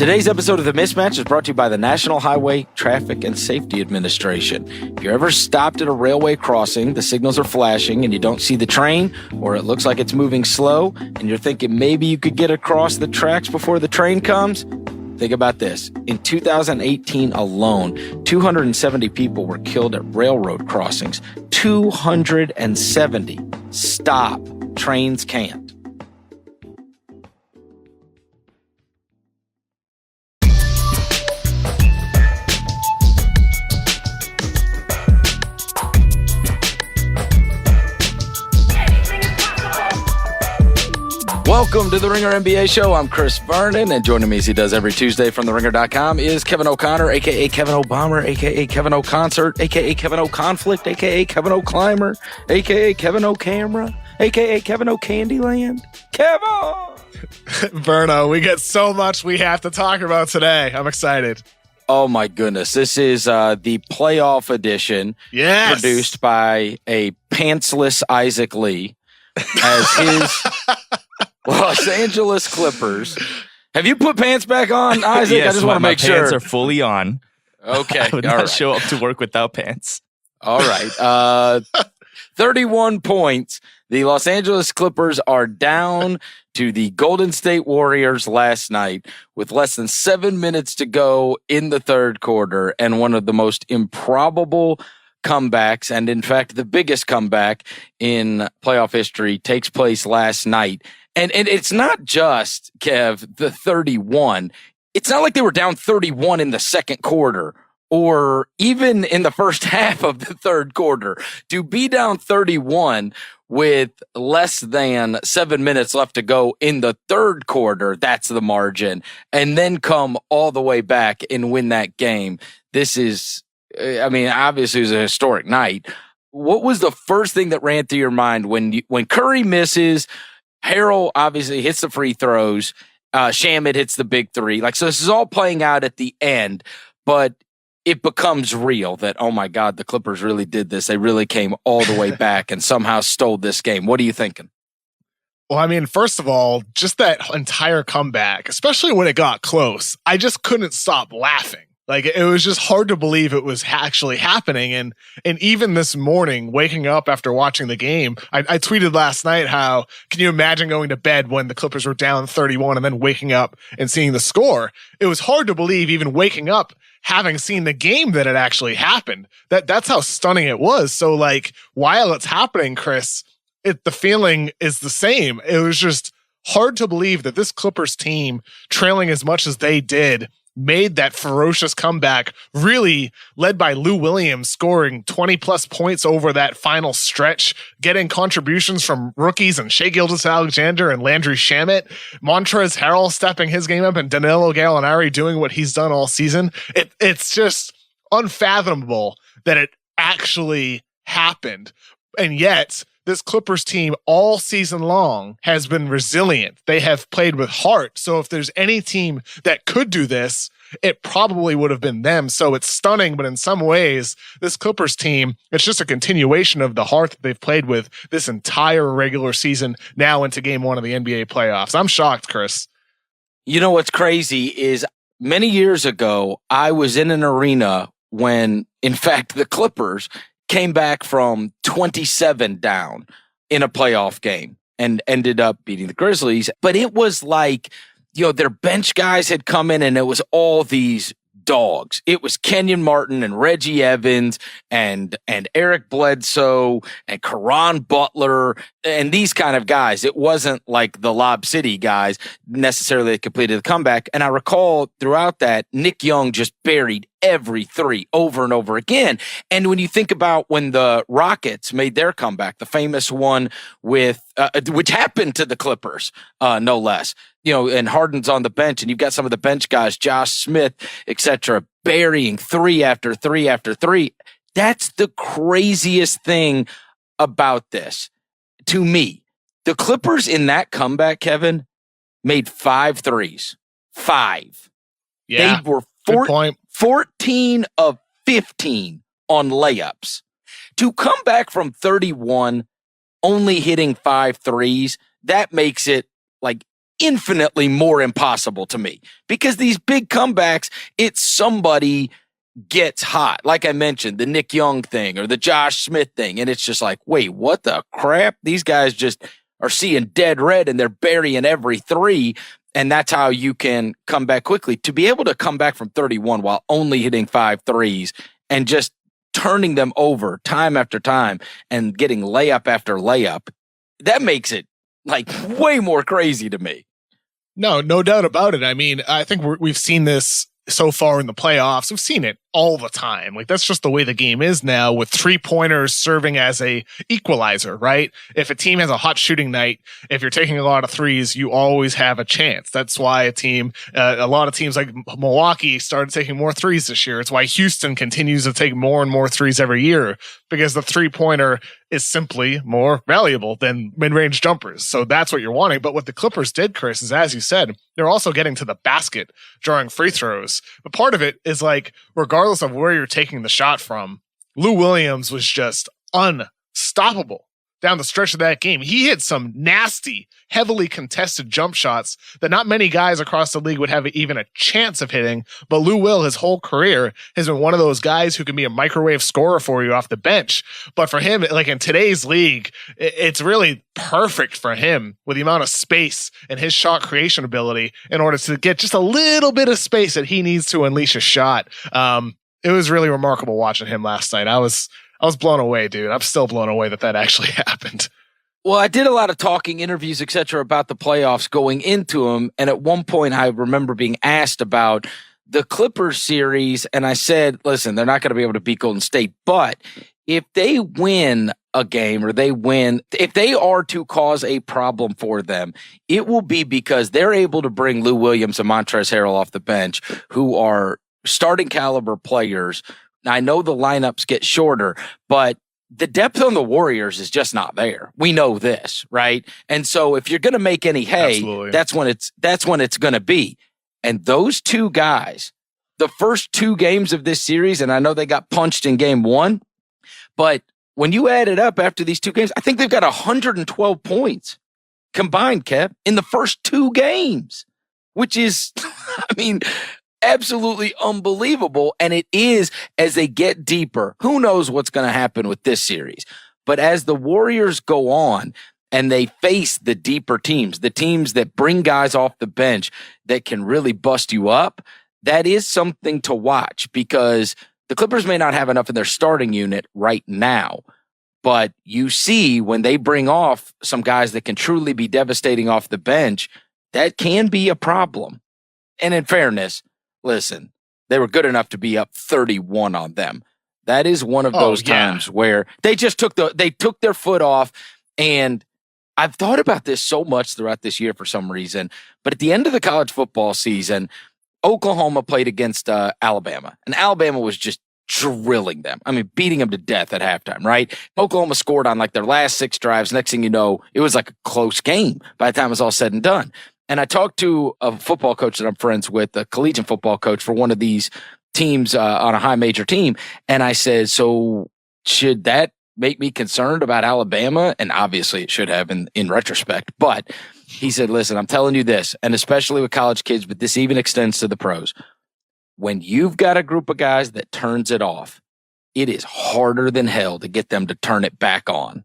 Today's episode of The Mismatch is brought to you by the National Highway Traffic and Safety Administration. If you're ever stopped at a railway crossing, the signals are flashing and you don't see the train, or it looks like it's moving slow, and you're thinking maybe you could get across the tracks before the train comes, think about this. In 2018 alone, 270 people were killed at railroad crossings. 270. Stop. Trains can't. Welcome to the Ringer NBA show. I'm Chris Vernon, and joining me as he does every Tuesday from TheRinger.com is Kevin O'Connor, a.k.a. Kevin O'Bomber, a.k.a. Kevin O'Concert, a.k.a. Kevin O'Conflict, a.k.a. Kevin O'Climber, a.k.a. Kevin O'Camera, a.k.a. Kevin O'Candyland. Kevin! Verno, we get so much we have to talk about today. I'm excited. Oh, my goodness. This is the playoff edition produced by a pantsless Isaac Lee as his... Los Angeles Clippers. Have you put pants back on, Isaac? Yes, I just want to make sure. My pants are fully on. Okay. I would not show up to work without pants. All right. 31 points. The Los Angeles Clippers are down to the Golden State Warriors last night with less than 7 minutes to go in the third quarter, and one of the most improbable comebacks, and in fact, the biggest comeback in playoff history, takes place last night. And it's not just, Kev, the 31. It's not like they were down 31 in the second quarter or even in the first half of the third quarter. To be down 31 with less than 7 minutes left to go in the third quarter, that's the margin, and then come all the way back and win that game. This is, I mean, obviously it was a historic night. What was the first thing that ran through your mind when Curry misses? Harrell obviously hits the free throws. Shamet hits the big three. So this is all playing out at the end, but it becomes real that, oh my God, the Clippers really did this. They really came all the way back and somehow stole this game. What are you thinking? Well, I mean, first of all, just that entire comeback, especially when it got close, I just couldn't stop laughing. It was just hard to believe it was actually happening. And even this morning, waking up after watching the game, I tweeted last night how, can you imagine going to bed when the Clippers were down 31 and then waking up and seeing the score? It was hard to believe, even waking up, having seen the game, that it actually happened. That's how stunning it was. So while it's happening, Chris, the feeling is the same. It was just hard to believe that this Clippers team, trailing as much as they did, made that ferocious comeback, really led by Lou Williams scoring 20-plus points over that final stretch, getting contributions from rookies and Shai Gilgeous-Alexander and Landry Shamet, Montrezl Harrell stepping his game up, and Danilo Gallinari doing what he's done all season. It's just unfathomable that it actually happened. And yet, this Clippers team all season long has been resilient. They have played with heart. So if there's any team that could do this, it probably would have been them. So it's stunning, but in some ways, this Clippers team, it's just a continuation of the heart that they've played with this entire regular season, now into game one of the NBA playoffs. I'm shocked, Chris. You know what's crazy is many years ago, I was in an arena when, in fact, the Clippers came back from 27 down in a playoff game and ended up beating the Grizzlies. But it was their bench guys had come in and it was all these dogs. It was Kenyon Martin and Reggie Evans and Eric Bledsoe and Caron Butler and these kind of guys. It wasn't like the Lob City guys necessarily that completed the comeback. And I recall throughout that, Nick Young just buried every three over and over again. And when you think about when the Rockets made their comeback, the famous one with which happened to the Clippers, no less, and Harden's on the bench, and you've got some of the bench guys, Josh Smith, etc., burying three after three after three. That's the craziest thing about this to me. The Clippers in that comeback, Kevin, made 5 threes. 5. Yeah, they were 14 of 15 on layups. To come back from 31, only hitting 5 threes, that makes it infinitely more impossible to me, because these big comebacks, it's somebody gets hot. Like I mentioned, the Nick Young thing or the Josh Smith thing. And it's just like, wait, what the crap? These guys just are seeing dead red and they're burying every three. And that's how you can come back quickly. To be able to come back from 31 while only hitting 5 threes and just turning them over time after time and getting layup after layup, that makes it like way more crazy to me. No doubt about it. I mean, I think we've seen this so far in the playoffs. We've seen it all the time. Like, that's just the way the game is now, with 3-pointers serving as a equalizer, right? If a team has a hot shooting night, if you're taking a lot of threes, you always have a chance. That's why a lot of teams like Milwaukee started taking more threes this year. It's why Houston continues to take more and more threes every year, because the 3-pointer is simply more valuable than mid-range jumpers. So that's what you're wanting. But what the Clippers did, Chris, is, as you said, they're also getting to the basket, drawing free throws. But part of it is, like, regardless of where you're taking the shot from, Lou Williams was just unstoppable down the stretch of that game. He hit some nasty, heavily contested jump shots that not many guys across the league would have even a chance of hitting. But Lou Will, his whole career, has been one of those guys who can be a microwave scorer for you off the bench. But for him, like, in today's league, it's really perfect for him with the amount of space and his shot creation ability in order to get just a little bit of space that he needs to unleash a shot. It was really remarkable watching him last night. I was blown away, dude. I'm still blown away that actually happened. Well, I did a lot of talking, interviews, etc., about the playoffs going into them. And at one point, I remember being asked about the Clippers series. And I said, listen, they're not going to be able to beat Golden State. But if they win a game, or if they are to cause a problem for them, it will be because they're able to bring Lou Williams and Montrezl Harrell off the bench, who are starting caliber players. I know the lineups get shorter, but the depth on the Warriors is just not there. We know this, right? And so if you're going to make any hay, Absolutely. that's when it's going to be. And those two guys, the first 2 games of this series, and I know they got punched in game 1, but when you add it up after these 2 games, I think they've got 112 points combined, Kev, in the first 2 games, which is, I mean, absolutely unbelievable. And it is, as they get deeper, who knows what's going to happen with this series. But as the Warriors go on and they face the deeper teams, the teams that bring guys off the bench that can really bust you up, that is something to watch, because the Clippers may not have enough in their starting unit right now. But you see, when they bring off some guys that can truly be devastating off the bench, that can be a problem. And in fairness, listen, they were good enough to be up 31 on them. That is one of those times where they just took their foot off. And I've thought about this so much throughout this year for some reason. But at the end of the college football season, Oklahoma played against Alabama, and Alabama was just drilling them. I mean, beating them to death at halftime, right? Oklahoma scored on like their last 6 drives. Next thing you know, it was like a close game by the time it was all said and done. And I talked to a football coach that I'm friends with, a collegiate football coach for one of these teams on a high major team. And I said, so should that make me concerned about Alabama? And obviously it should have in retrospect. But he said, listen, I'm telling you this, and especially with college kids, but this even extends to the pros. When you've got a group of guys that turns it off, it is harder than hell to get them to turn it back on.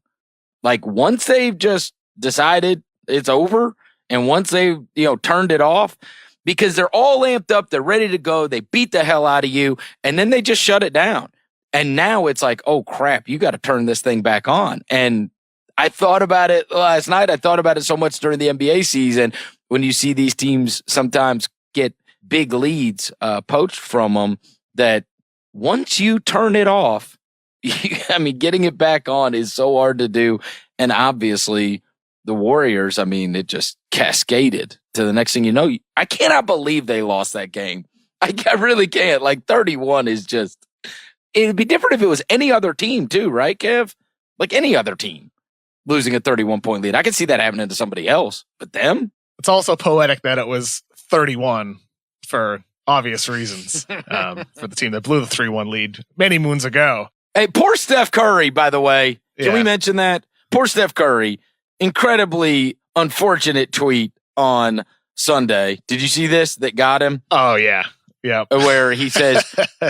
Like, once they've just decided it's over, and once they've, turned it off, because they're all amped up, they're ready to go, they beat the hell out of you, and then they just shut it down. And now it's like, oh crap, you got to turn this thing back on. And I thought about it last night. I thought about it so much during the NBA season, when you see these teams sometimes get big leads poached from them, that once you turn it off, getting it back on is so hard to do. And obviously the Warriors, it just cascaded to the next thing you know. I cannot believe they lost that game. I really can't. Like, 31 is just, it'd be different if it was any other team too, right, Kev? Like any other team losing a 31-point lead. I could see that happening to somebody else, but them? It's also poetic that it was 31 for obvious reasons, for the team that blew the 3-1 lead many moons ago. Hey, poor Steph Curry, by the way. Can we mention that? Poor Steph Curry. Incredibly unfortunate tweet on Sunday. Did you see this that got him? Oh, yeah. Yeah. Where he says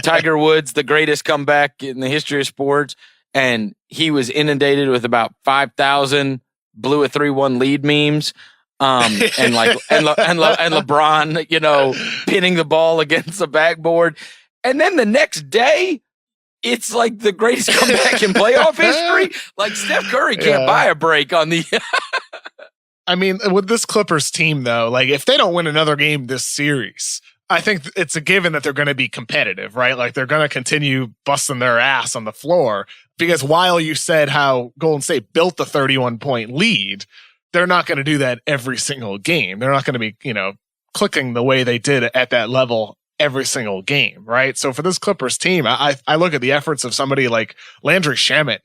Tiger Woods, the greatest comeback in the history of sports. And he was inundated with about 5,000 blew a 3-1 lead memes. And LeBron, pinning the ball against the backboard. And then the next day, it's like the greatest comeback in playoff history. Like Steph Curry can't buy a break on the. I mean, with this Clippers team, though, like if they don't win another game this series, I think it's a given that they're going to be competitive, right? Like they're going to continue busting their ass on the floor because while you said how Golden State built the 31-point lead, they're not going to do that every single game. They're not going to be, clicking the way they did at that level every single game, right? So for this Clippers team, I look at the efforts of somebody like Landry Shamet.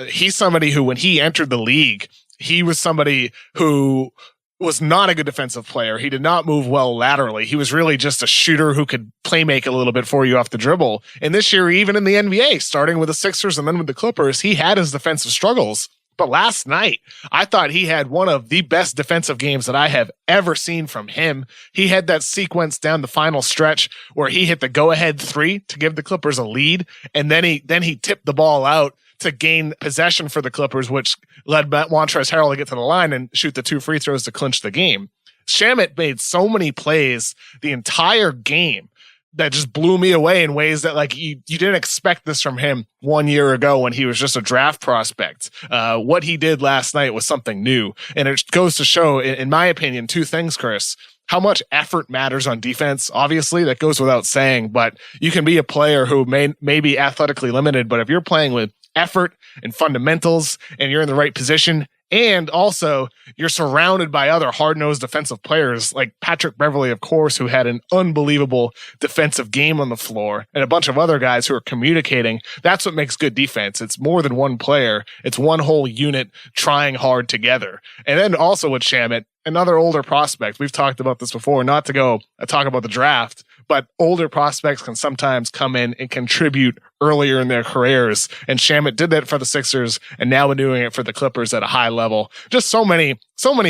He's somebody who, when he entered the league, he was somebody who was not a good defensive player. He did not move well laterally. He was really just a shooter who could play make a little bit for you off the dribble. And this year, even in the NBA, starting with the Sixers and then with the Clippers, he had his defensive struggles. But last night, I thought he had one of the best defensive games that I have ever seen from him. He had that sequence down the final stretch where he hit the go-ahead 3 to give the Clippers a lead, and then he tipped the ball out to gain possession for the Clippers, which led Montrezl Harrell to get to the line and shoot the 2 free throws to clinch the game. Shamet made so many plays the entire game that just blew me away in ways that like you didn't expect this from him 1 year ago when he was just a draft prospect. What he did last night was something new. And it goes to show, in my opinion, 2 things, Chris. How much effort matters on defense. Obviously, that goes without saying, but you can be a player who may be athletically limited, but if you're playing with effort and fundamentals and you're in the right position, and also you're surrounded by other hard-nosed defensive players like Patrick Beverley, of course, who had an unbelievable defensive game on the floor, and a bunch of other guys who are communicating. That's what makes good defense. It's more than one player. It's one whole unit trying hard together. And then also with Shamet, another older prospect. We've talked about this before, not to go talk about the draft, but older prospects can sometimes come in and contribute earlier in their careers. And Shamet did that for the Sixers, and now we're doing it for the Clippers at a high level. Just so many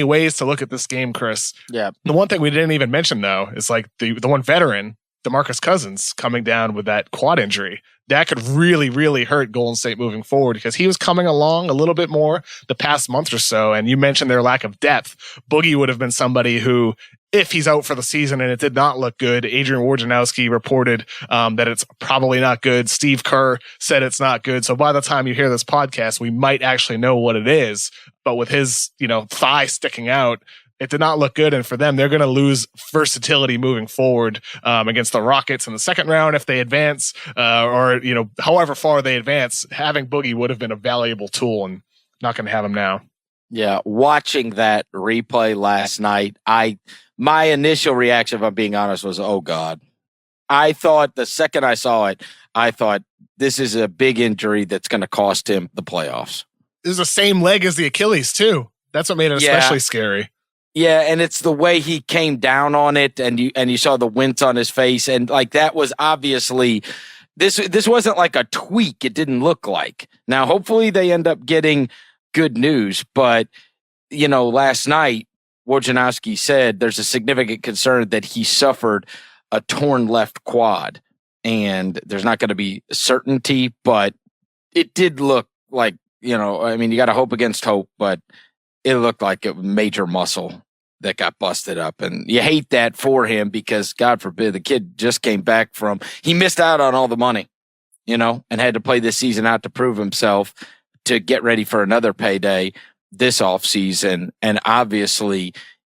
ways to look at this game, Chris. Yeah. The one thing we didn't even mention, though, is like the one veteran, Demarcus Cousins, coming down with that quad injury. That could really, really hurt Golden State moving forward because he was coming along a little bit more the past month or so. And you mentioned their lack of depth. Boogie would have been somebody who, if he's out for the season and it did not look good, Adrian Wojnarowski reported that it's probably not good. Steve Kerr said it's not good. So by the time you hear this podcast, we might actually know what it is. But with his, thigh sticking out, it did not look good. And for them, they're going to lose versatility moving forward against the Rockets in the second round if they advance or however far they advance. Having Boogie would have been a valuable tool, and not going to have him now. Yeah, watching that replay last night, my initial reaction, if I'm being honest, was, oh, God. I thought the second I saw it, I thought this is a big injury that's going to cost him the playoffs. It was the same leg as the Achilles, too. That's what made it especially scary. Yeah, and it's the way he came down on it, and you saw the wince on his face, and like that was obviously this wasn't like a tweak. It didn't look like. Now, hopefully, they end up getting good news, but last night Wojnarowski said there's a significant concern that he suffered a torn left quad, and there's not going to be certainty, but it did look like you got to hope against hope, but it looked like a major muscle that got busted up. And you hate that for him because, God forbid, the kid just came back he missed out on all the money, and had to play this season out to prove himself to get ready for another payday this offseason. And obviously,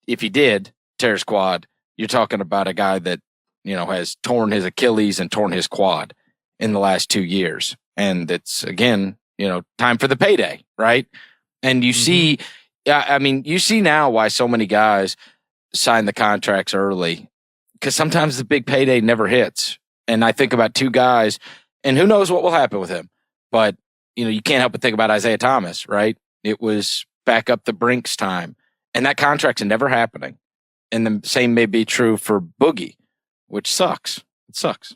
if he did tear his quad, you're talking about a guy that, has torn his Achilles and torn his quad in the last 2 years. And it's, again, time for the payday, right? And you see... you see now why so many guys sign the contracts early, because sometimes the big payday never hits. And I think about 2 guys, and who knows what will happen with him. But, you can't help but think about Isaiah Thomas, right? It was back up the Brinks time, and that contract's never happening. And the same may be true for Boogie, which sucks. It sucks.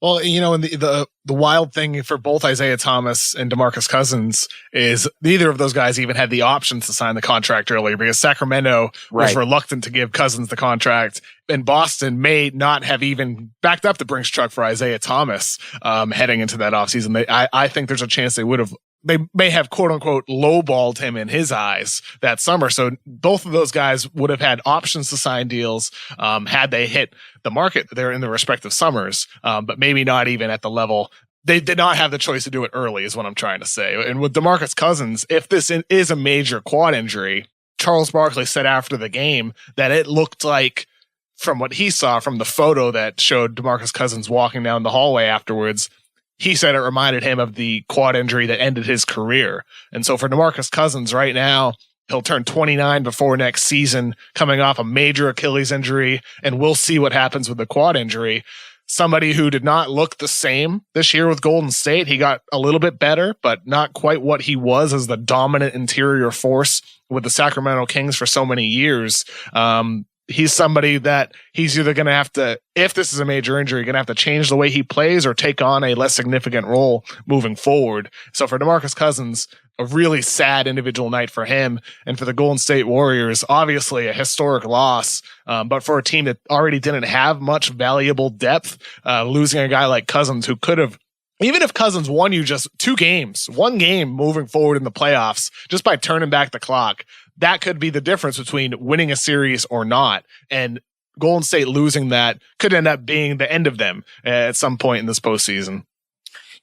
Well, and the wild thing for both Isaiah Thomas and Demarcus Cousins is neither of those guys even had the options to sign the contract earlier because Sacramento was reluctant to give Cousins the contract, and Boston may not have even backed up the Brinks truck for Isaiah Thomas heading into that offseason. I think there's a chance they may have quote unquote lowballed him in his eyes that summer. So both of those guys would have had options to sign deals had they hit the market there in the respective summers, but maybe not even at the level. They did not have the choice to do it early is what I'm trying to say. And with Demarcus Cousins, if this is a major quad injury, Charles Barkley said after the game that it looked like, from what he saw from the photo that showed Demarcus Cousins walking down the hallway afterwards, he said it reminded him of the quad injury that ended his career. And so for Demarcus Cousins right now, he'll turn 29 before next season, coming off a major Achilles injury, and we'll see what happens with the quad injury. Somebody who did not look the same this year with Golden State. He got a little bit better, but not quite what he was as the dominant interior force with the Sacramento Kings for so many years. He's somebody that he's either going to have to, if this is a major injury, going to have to change the way he plays or take on a less significant role moving forward. So for Demarcus Cousins, a really sad individual night for him. And for the Golden State Warriors, obviously a historic loss. But for a team that already didn't have much valuable depth, losing a guy like Cousins who could have, even if Cousins won you just one game moving forward in the playoffs, just by turning back the clock, that could be the difference between winning a series or not. And Golden State losing that could end up being the end of them at some point in this postseason.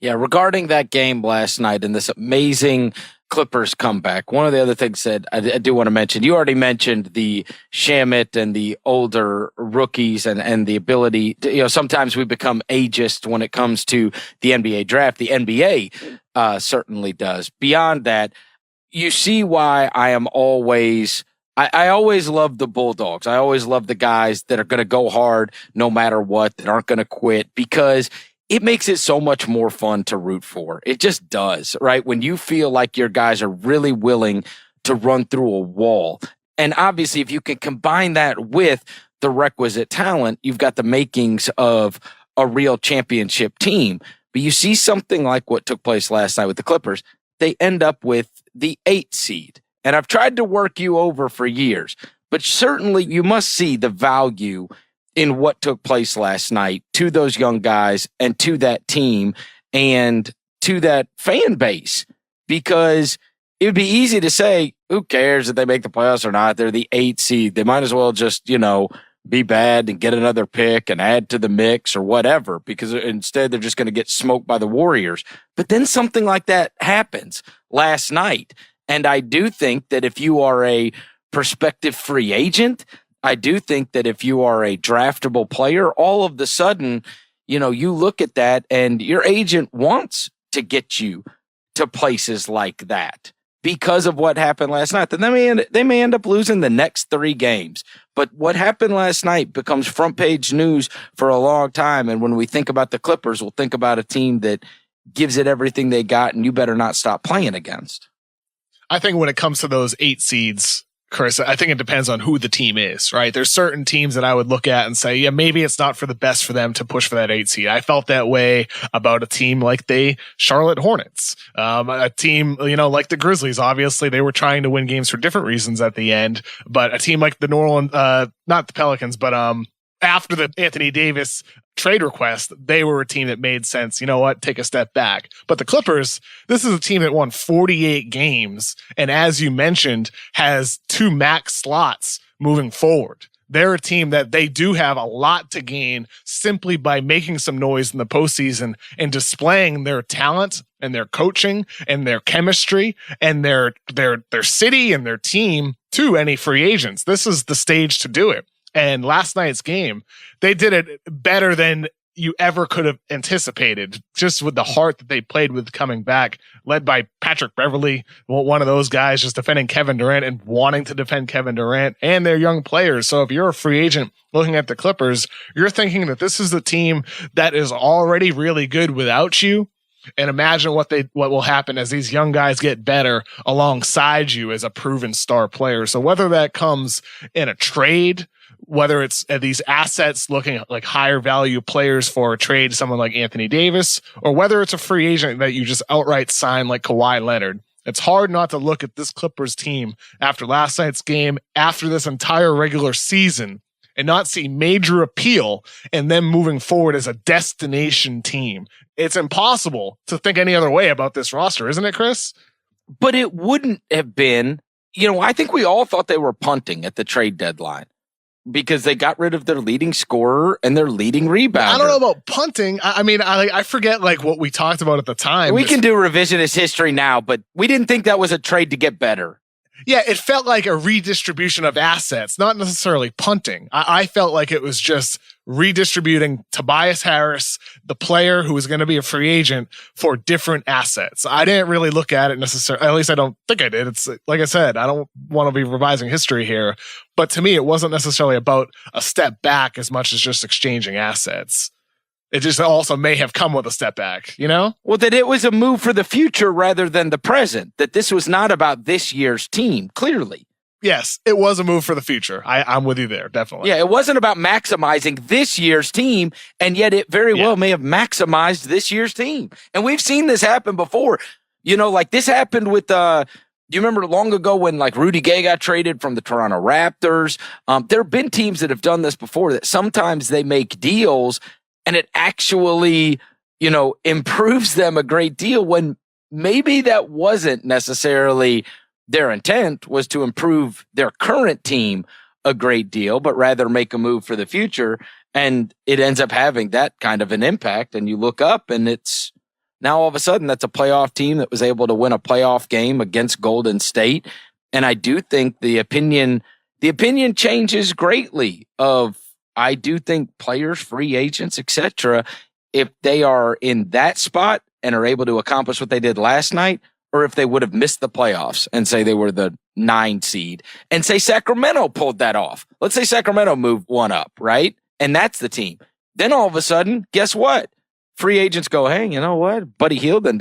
Yeah, regarding that game last night and this amazing Clippers comeback, one of the other things that I do want to mention, you already mentioned the Shamet and the older rookies and the ability to, sometimes we become ageist when it comes to the NBA draft. The NBA certainly does. Beyond that, you see why I always love the Bulldogs. I always love the guys that are going to go hard no matter what, that aren't going to quit, because it makes it so much more fun to root for. It just does, right? When you feel like your guys are really willing to run through a wall. And obviously, if you can combine that with the requisite talent, you've got the makings of a real championship team. But you see something like what took place last night with the Clippers, they end up with the 8th seed. And I've tried to work you over for years, but certainly you must see the value in what took place last night to those young guys and to that team and to that fan base, because it would be easy to say, who cares if they make the playoffs or not? They're the 8th seed. They might as well just, be bad and get another pick and add to the mix or whatever, because instead they're just going to get smoked by the Warriors. But then something like that happens last night. And I do think that if you are a prospective free agent, I do think that if you are a draftable player, all of the sudden, you look at that and your agent wants to get you to places like that because of what happened last night. Then they may end up losing the next 3 games. But what happened last night becomes front page news for a long time. And when we think about the Clippers, we'll think about a team that gives it everything they got, and you better not stop playing against. I think when it comes to those 8 seeds, Chris, I think it depends on who the team is, right? There's certain teams that I would look at and say, yeah, maybe it's not for the best for them to push for that 8 seed. I felt that way about a team like the Charlotte Hornets, a team, like the Grizzlies. Obviously, they were trying to win games for different reasons at the end, but a team like the New Orleans, not the Pelicans, but after the Anthony Davis trade request, they were a team that made sense. You know what? Take a step back. But the Clippers, this is a team that won 48 games. And as you mentioned, has 2 max slots moving forward. They're a team that they do have a lot to gain simply by making some noise in the postseason and displaying their talent and their coaching and their chemistry and their city and their team to any free agents. This is the stage to do it. And last night's game, they did it better than you ever could have anticipated, just with the heart that they played with coming back, led by Patrick Beverley, one of those guys just defending Kevin Durant and wanting to defend Kevin Durant and their young players. So if you're a free agent looking at the Clippers, you're thinking that this is the team that is already really good without you. And imagine what will happen as these young guys get better alongside you as a proven star player. So whether that comes in a trade, whether it's these assets looking at like higher value players for a trade, someone like Anthony Davis, or whether it's a free agent that you just outright sign like Kawhi Leonard. It's hard not to look at this Clippers team after last night's game, after this entire regular season, and not see major appeal and them moving forward as a destination team. It's impossible to think any other way about this roster, isn't it, Chris? But it wouldn't have been, I think we all thought they were punting at the trade deadline because they got rid of their leading scorer and their leading rebounder. I don't know about punting. I forget like what we talked about at the time. We can do revisionist history now, but we didn't think that was a trade to get better. Yeah, it felt like a redistribution of assets, not necessarily punting. I felt like it was just redistributing Tobias Harris, the player who was going to be a free agent, for different assets. I didn't really look at it necessarily. At least I don't think I did. It's like I said, I don't want to be revising history here. But to me, it wasn't necessarily about a step back as much as just exchanging assets. It just also may have come with a step back, Well, that it was a move for the future rather than the present, that this was not about this year's team, clearly. Yes, it was a move for the future. I'm with you there, definitely. Yeah, it wasn't about maximizing this year's team, and yet it very well may have maximized this year's team. And we've seen this happen before. Like this happened with, you remember long ago when like Rudy Gay got traded from the Toronto Raptors? There have been teams that have done this before, that sometimes they make deals and it actually, improves them a great deal when maybe that wasn't necessarily their intent, was to improve their current team a great deal, but rather make a move for the future. And it ends up having that kind of an impact. And you look up and it's now all of a sudden that's a playoff team that was able to win a playoff game against Golden State. And I do think the opinion changes greatly of, I do think players, free agents, etc., if they are in that spot and are able to accomplish what they did last night, or if they would have missed the playoffs and say they were the 9 seed and say Sacramento pulled that off. Let's say Sacramento moved one up, right? And that's the team. Then all of a sudden, guess what? Free agents go, hey, you know what? Buddy Hield and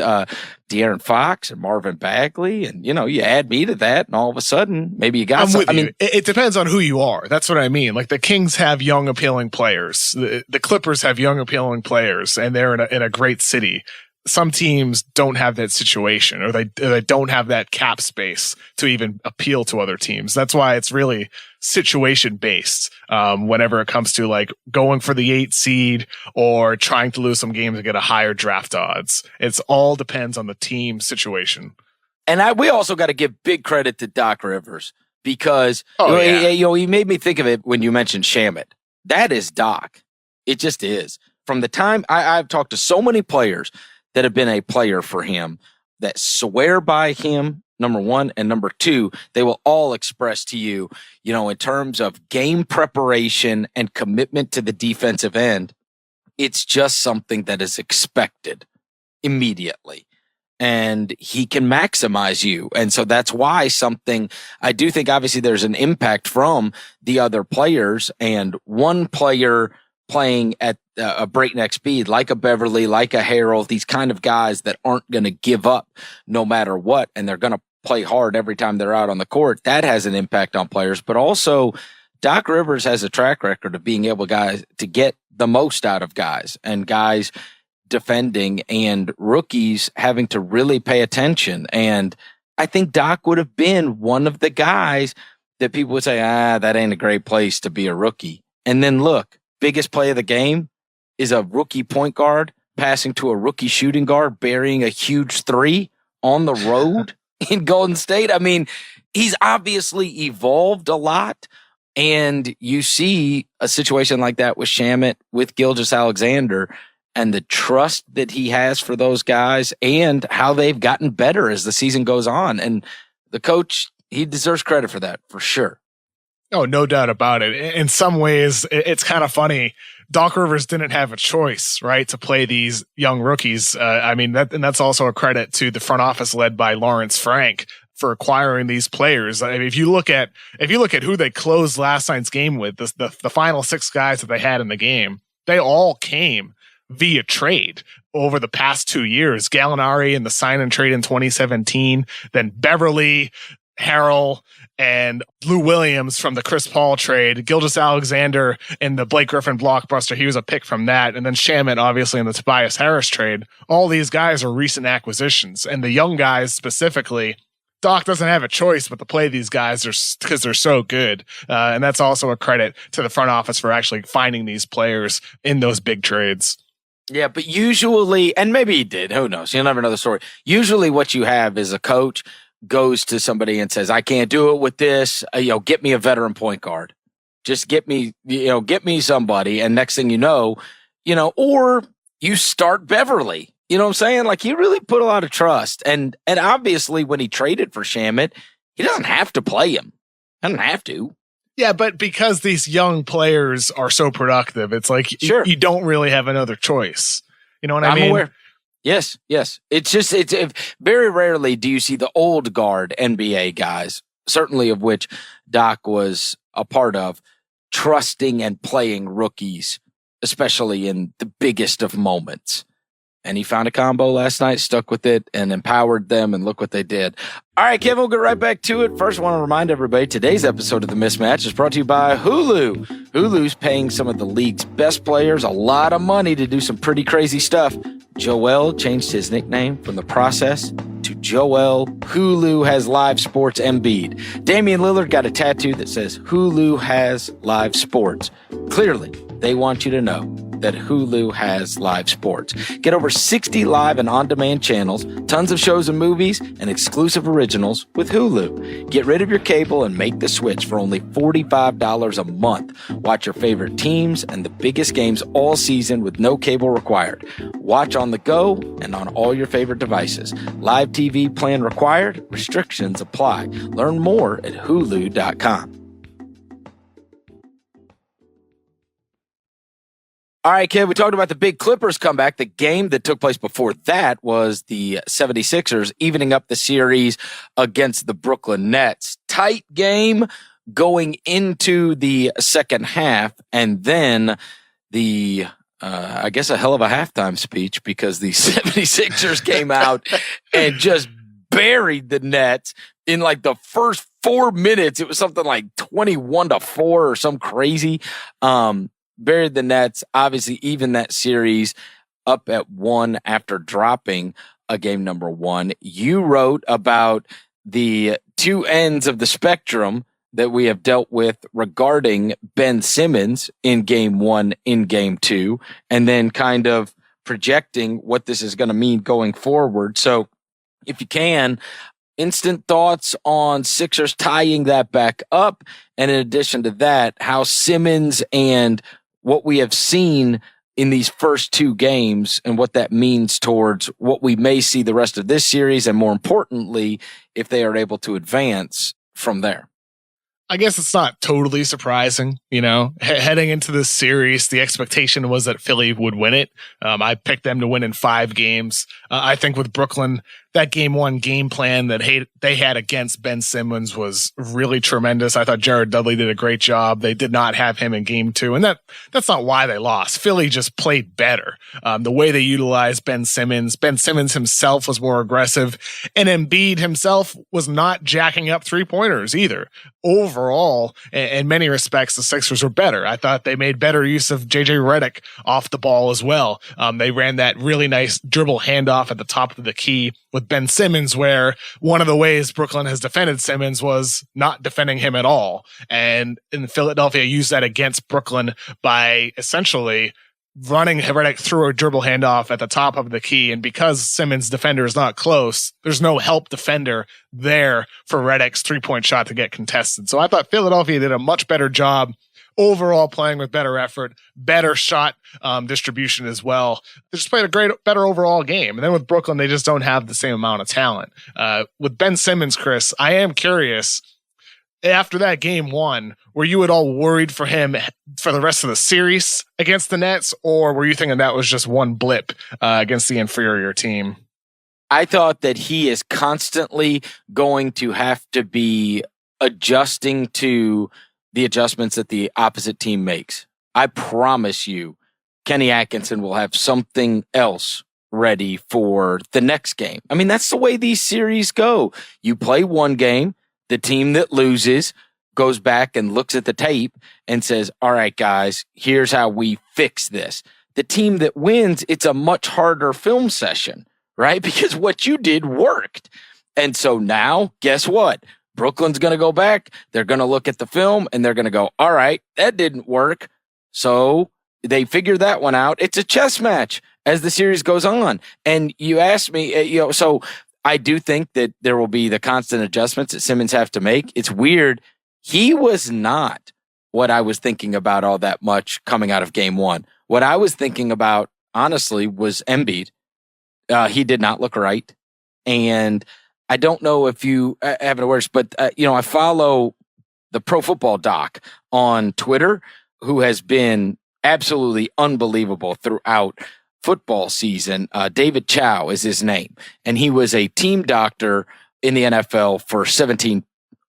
De'Aaron Fox and Marvin Bagley, and you add me to that, and all of a sudden, maybe you got. It depends on who you are. That's what I mean. Like the Kings have young, appealing players. The Clippers have young, appealing players, and they're in a great city. Some teams don't have that situation, or they don't have that cap space to even appeal to other teams. That's why it's really situation based. Whenever it comes to like going for the 8 seed or trying to lose some games and get a higher draft odds, it's all depends on the team situation. And we also got to give big credit to Doc Rivers because he made me think of it when you mentioned Shamet. That is Doc. It just is. From the time I've talked to so many players that have been a player for him, that swear by him, number one, and number two, they will all express to you, in terms of game preparation and commitment to the defensive end, it's just something that is expected immediately. And he can maximize you. And so that's why I do think obviously there's an impact from the other players, and one player playing at a breakneck speed, like a Beverly, like a Harrell, these kind of guys that aren't going to give up no matter what, and they're going to play hard every time they're out on the court. That has an impact on players. But also, Doc Rivers has a track record of being able to get the most out of guys, and guys defending and rookies having to really pay attention. And I think Doc would have been one of the guys that people would say, that ain't a great place to be a rookie. And then look, biggest play of the game is a rookie point guard passing to a rookie shooting guard, burying a huge 3 on the road in Golden State. I mean, he's obviously evolved a lot. And you see a situation like that with Shamet, with Gilgeous-Alexander, and the trust that he has for those guys and how they've gotten better as the season goes on. And the coach, he deserves credit for that, for sure. Oh, no doubt about it. In some ways, it's kind of funny. Doc Rivers didn't have a choice, right, to play these young rookies. That's also a credit to the front office led by Lawrence Frank for acquiring these players. I mean, if you look at who they closed last night's game with, the final 6 guys that they had in the game, they all came via trade over the past 2 years. Gallinari in the sign and trade in 2017, then Beverly, Harrell and Lou Williams from the Chris Paul trade, Gilgeous-Alexander in the Blake Griffin blockbuster. He was a pick from that. And then Shamet, obviously, in the Tobias Harris trade. All these guys are recent acquisitions. And the young guys specifically, Doc doesn't have a choice but to play these guys because they're so good. And that's also a credit to the front office for actually finding these players in those big trades. Yeah, but usually, and maybe he did, who knows? You'll never know the story. Usually what you have is a coach goes to somebody and says, I can't do it with this. Get me a veteran point guard. Just get me somebody. And next thing you know, or you start Beverly. You know what I'm saying? Like, he really put a lot of trust. And obviously when he traded for Shamet, he doesn't have to play him. Doesn't have to. Yeah, but because these young players are so productive, it's like sure. You don't really have another choice. You know what I mean? I'm aware. Yes. It's very rarely do you see the old guard NBA guys, certainly of which Doc was a part of, trusting and playing rookies, especially in the biggest of moments. And he found a combo last night, stuck with it, and empowered them, and look what they did. All right, Kevin, we'll get right back to it. First, I want to remind everybody, today's episode of The Mismatch is brought to you by Hulu. Hulu's paying some of the league's best players a lot of money to do some pretty crazy stuff. Joel changed his nickname from The Process to Joel. Hulu has live sports Embiid. Damian Lillard got a tattoo that says Hulu has live sports. Clearly, they want you to know that Hulu has live sports. Get over 60 live and on-demand channels, tons of shows and movies, and exclusive originals with Hulu. Get rid of your cable and make the switch for only $45 a month. Watch your favorite teams and the biggest games all season with no cable required. Watch on the go and on all your favorite devices. Live TV plan required. Restrictions apply. Learn more at Hulu.com. All right, kid, we talked about the big Clippers comeback. The game that took place before that was the 76ers evening up the series against the Brooklyn Nets. Tight game going into the second half, and then I guess a hell of a halftime speech because the 76ers came out and just buried the Nets in like the first 4 minutes. It was something like 21-4 or some crazy. Buried the Nets, obviously even that series up at 1 after dropping a game number 1. You wrote about the two ends of the spectrum that we have dealt with regarding Ben Simmons in game 1, in game 2, and then kind of projecting what this is going to mean going forward. So if you can, instant thoughts on Sixers tying that back up. And in addition to that, how Simmons and what we have seen in these first 2 games and what that means towards what we may see the rest of this series, and more importantly, if they are able to advance from there. I guess it's not totally surprising, heading into this series, the expectation was that Philly would win it. I picked them to win in 5 games. I think with Brooklyn, that game 1 game plan that they had against Ben Simmons was really tremendous. I thought Jared Dudley did a great job. They did not have him in game 2, and that's not why they lost. Philly just played better. The way they utilized Ben Simmons himself was more aggressive, and Embiid himself was not jacking up 3-pointers either. Overall, in many respects, the Sixers were better. I thought they made better use of JJ Redick off the ball as well. They ran that really nice dribble handoff at the top of the key with Ben Simmons, where one of the ways Brooklyn has defended Simmons was not defending him at all. And in Philadelphia used that against Brooklyn by essentially running Redick through a dribble handoff at the top of the key. And because Simmons' defender is not close, there's no help defender there for Redick's 3-point shot to get contested. So I thought Philadelphia did a much better job overall, playing with better effort, better shot distribution as well. They just played a better overall game. And then with Brooklyn, they just don't have the same amount of talent. With Ben Simmons, Chris, I am curious, after that game 1, were you at all worried for him for the rest of the series against the Nets, or were you thinking that was just one blip against the inferior team? I thought that he is constantly going to have to be adjusting to the adjustments that the opposite team makes. I promise you, Kenny Atkinson will have something else ready for the next game. I mean, that's the way these series go. You play one game, The team that loses goes back and looks at the tape and says, all right, guys, here's how we fix this. The team that wins, it's a much harder film session, right? Because what you did worked. And so now, guess what? Brooklyn's going to go back. They're going to look at the film and they're going to go, all right, that didn't work. So they figure that one out. It's a chess match as the series goes on. And you asked me, so I do think that there will be the constant adjustments that Simmons have to make. It's weird. He was not what I was thinking about all that much coming out of game one. What I was thinking about, honestly, was Embiid. He did not look right. And I don't know if you have it worse, but, I follow the Pro Football Doc on Twitter, who has been absolutely unbelievable throughout football season. David Chow is his name. And he was a team doctor in the NFL for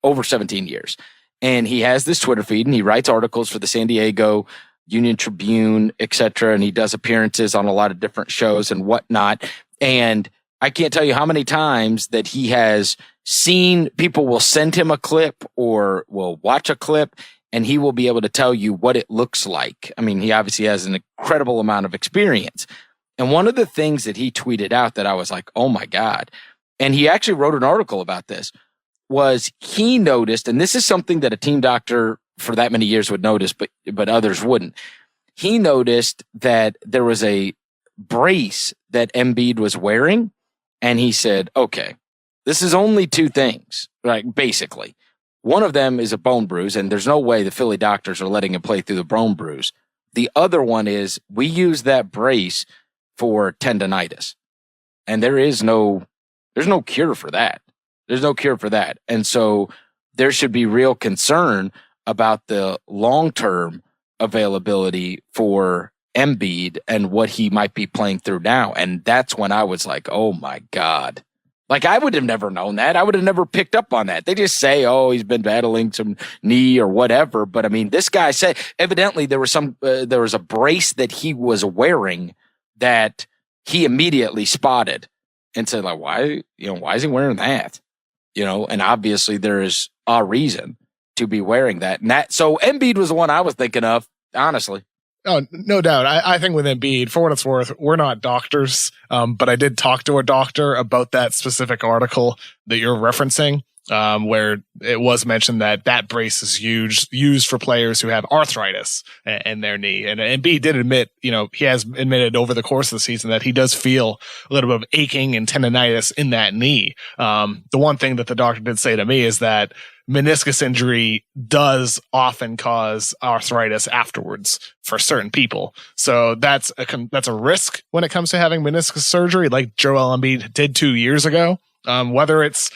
over 17 years. And he has this Twitter feed and he writes articles for the San Diego Union Tribune, etc. And he does appearances on a lot of different shows and whatnot. And I can't tell you how many times that he has seen people will send him a clip or will watch a clip and he will be able to tell you what it looks like. I mean, he obviously has an incredible amount of experience. And one of the things that he tweeted out that I was like, oh my God. And he actually wrote an article about this, was he noticed, and this is something that a team doctor for that many years would notice, but others wouldn't. He noticed that there was a brace that Embiid was wearing, and he said, okay, this is only two things, right? Basically. One of them is a bone bruise, and there's no way the Philly doctors are letting him play through the bone bruise. The other one is we use that brace for tendonitis, and there's no cure for that. There's no cure for that. And so there should be real concern about the long-term availability for Embiid and what he might be playing through now. And that's when I was like, oh my God. Like, I would have never known that. I would have never picked up on that. They just say, oh, he's been battling some knee or whatever. But I mean, this guy said, evidently there was a brace that he was wearing that he immediately spotted and said, like, why is he wearing that? And obviously there is a reason to be wearing that. And so Embiid was the one I was thinking of, honestly. Oh, no doubt. I think with Embiid, for what it's worth, we're not doctors, but I did talk to a doctor about that specific article that you're referencing, where it was mentioned that brace is used for players who have arthritis in their knee. And Embiid did admit, he has admitted over the course of the season that he does feel a little bit of aching and tendonitis in that knee. The one thing that the doctor did say to me is that meniscus injury does often cause arthritis afterwards for certain people. So that's a risk when it comes to having meniscus surgery, like Joel Embiid did 2 years ago. Whether it's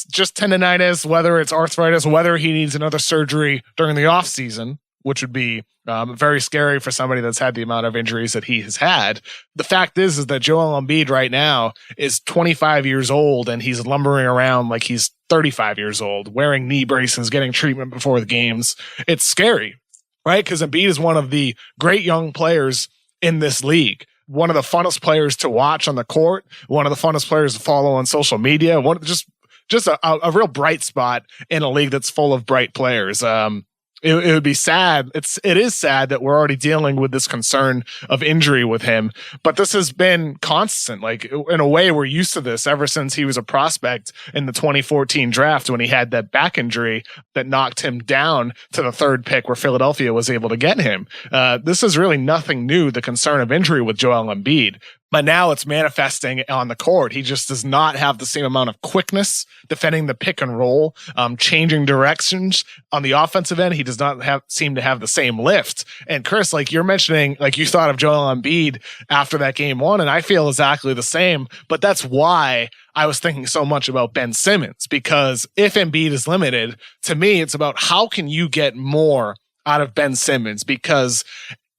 just tendonitis, whether it's arthritis, whether he needs another surgery during the off season, which would be very scary for somebody that's had the amount of injuries that he has had. The fact is that Joel Embiid right now is 25 years old and he's lumbering around like he's 35 years old, wearing knee braces, getting treatment before the games. It's scary, right? Because Embiid is one of the great young players in this league. One of the funnest players to watch on the court, one of the funnest players to follow on social media, just a real bright spot in a league that's full of bright players. It would be sad. It is sad that we're already dealing with this concern of injury with him, but this has been constant. Like, in a way, we're used to this ever since he was a prospect in the 2014 draft when he had that back injury that knocked him down to the third pick where Philadelphia was able to get him. This is really nothing new, the concern of injury with Joel Embiid. But now it's manifesting on the court. He just does not have the same amount of quickness defending the pick and roll, changing directions on the offensive end. He does not seem to have the same lift. And Chris, like you're mentioning, like you thought of Joel Embiid after that game one, and I feel exactly the same. But that's why I was thinking so much about Ben Simmons, because if Embiid is limited, to me, it's about how can you get more out of Ben Simmons, because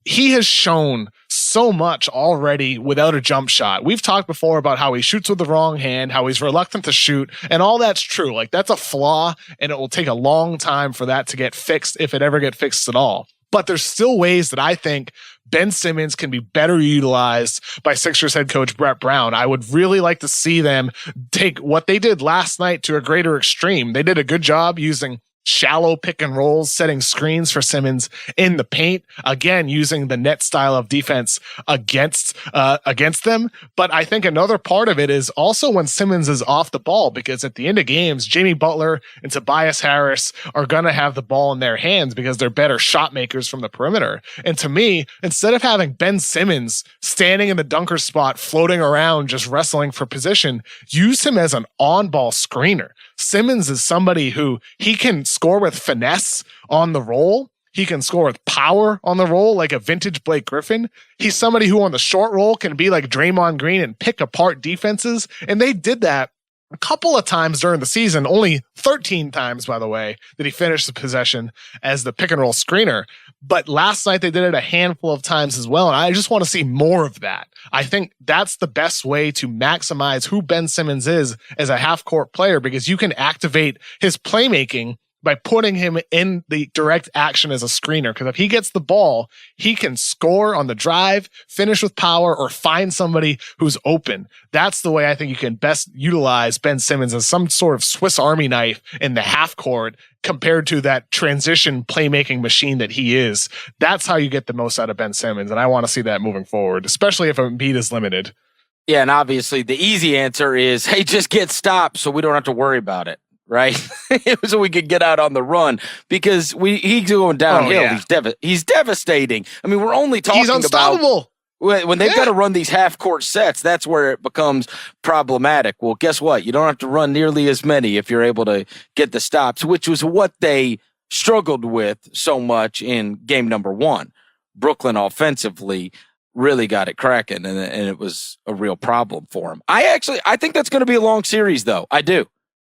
he has shown so much already without a jump shot. We've talked before about how he shoots with the wrong hand, how he's reluctant to shoot, and all that's true. Like, that's a flaw, and it will take a long time for that to get fixed, if it ever get fixed at all. But there's still ways that I think Ben Simmons can be better utilized by Sixers head coach Brett Brown. I would really like to see them take what they did last night to a greater extreme. They did a good job using shallow pick and rolls, setting screens for Simmons in the paint, again using the net style of defense against them. But I think another part of it is also when Simmons is off the ball, because at the end of games, Jimmy Butler and Tobias Harris are going to have the ball in their hands because they're better shot makers from the perimeter. And to me, instead of having Ben Simmons standing in the dunker spot, floating around, just wrestling for position, use him as an on-ball screener. Simmons is somebody who he can score with finesse on the roll. He can score with power on the roll like a vintage Blake Griffin. He's somebody who on the short roll can be like Draymond Green and pick apart defenses. And they did that a couple of times during the season, only 13 times, by the way, did he finish the possession as the pick and roll screener. But last night they did it a handful of times as well. And I just want to see more of that. I think that's the best way to maximize who Ben Simmons is as a half court player, because you can activate his playmaking by putting him in the direct action as a screener. Because if he gets the ball, he can score on the drive, finish with power, or find somebody who's open. That's the way I think you can best utilize Ben Simmons as some sort of Swiss Army knife in the half court compared to that transition playmaking machine that he is. That's how you get the most out of Ben Simmons. And I want to see that moving forward, especially if Embiid is limited. Yeah, and obviously the easy answer is, hey, just get stopped so we don't have to worry about it. Right, so we could get out on the run, because he's going downhill. Oh, yeah. He's devastating. I mean, we're only talking he's unstoppable. About when they've got to run these half court sets. That's where it becomes problematic. Well, guess what? You don't have to run nearly as many if you're able to get the stops, which was what they struggled with so much in game number 1. Brooklyn offensively really got it cracking, and it was a real problem for him. I think that's going to be a long series, though. I do.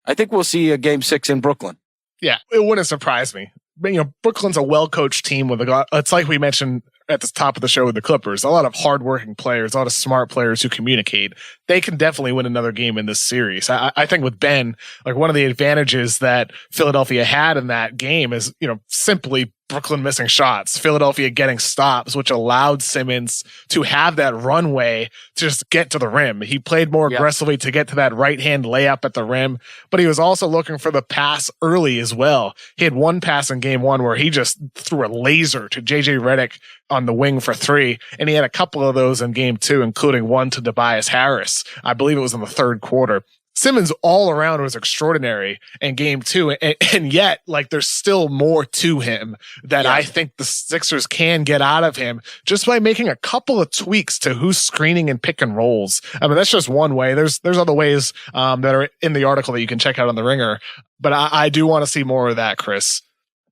I think we'll see a game 6 in Brooklyn. Yeah, it wouldn't surprise me. But, Brooklyn's a well-coached team it's like we mentioned at the top of the show with the Clippers, a lot of hardworking players, a lot of smart players who communicate. They can definitely win another game in this series. I think with Ben, like one of the advantages that Philadelphia had in that game is, simply Brooklyn missing shots, Philadelphia getting stops, which allowed Simmons to have that runway to just get to the rim. He played more aggressively to get to that right-hand layup at the rim, but he was also looking for the pass early as well. He had one pass in game 1 where he just threw a laser to JJ Redick on the wing for 3, and he had a couple of those in game 2, including one to Tobias Harris. I believe it was in the third quarter. Simmons all around was extraordinary in game 2, and yet there's still more to him that I think the Sixers can get out of him just by making a couple of tweaks to who's screening and pick and rolls. I mean, that's just one way. There's other ways that are in the article that you can check out on the Ringer, but I do want to see more of that, Chris.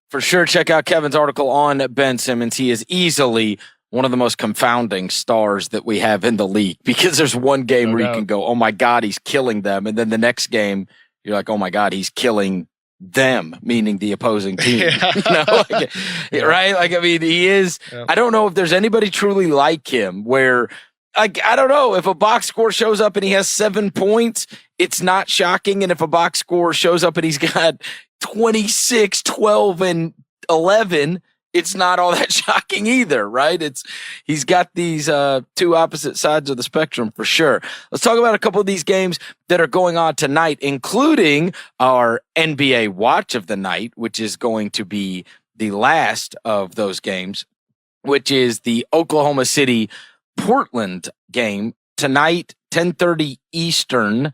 For sure, check out Kevin's article on Ben Simmons. He is easily one of the most confounding stars that we have in the league, because there's one game where you can go, oh my God, he's killing them. And then the next game, you're like, oh my God, he's killing them, meaning the opposing team. Right? He is, I don't know if there's anybody truly like him where, I don't know, if a box score shows up and he has 7 points, it's not shocking. And if a box score shows up and he's got 26, 12, and 11, it's not all that shocking either, right? He's got these two opposite sides of the spectrum for sure. Let's talk about a couple of these games that are going on tonight, including our NBA Watch of the Night, which is going to be the last of those games, which is the Oklahoma City Portland game tonight, 10:30 Eastern.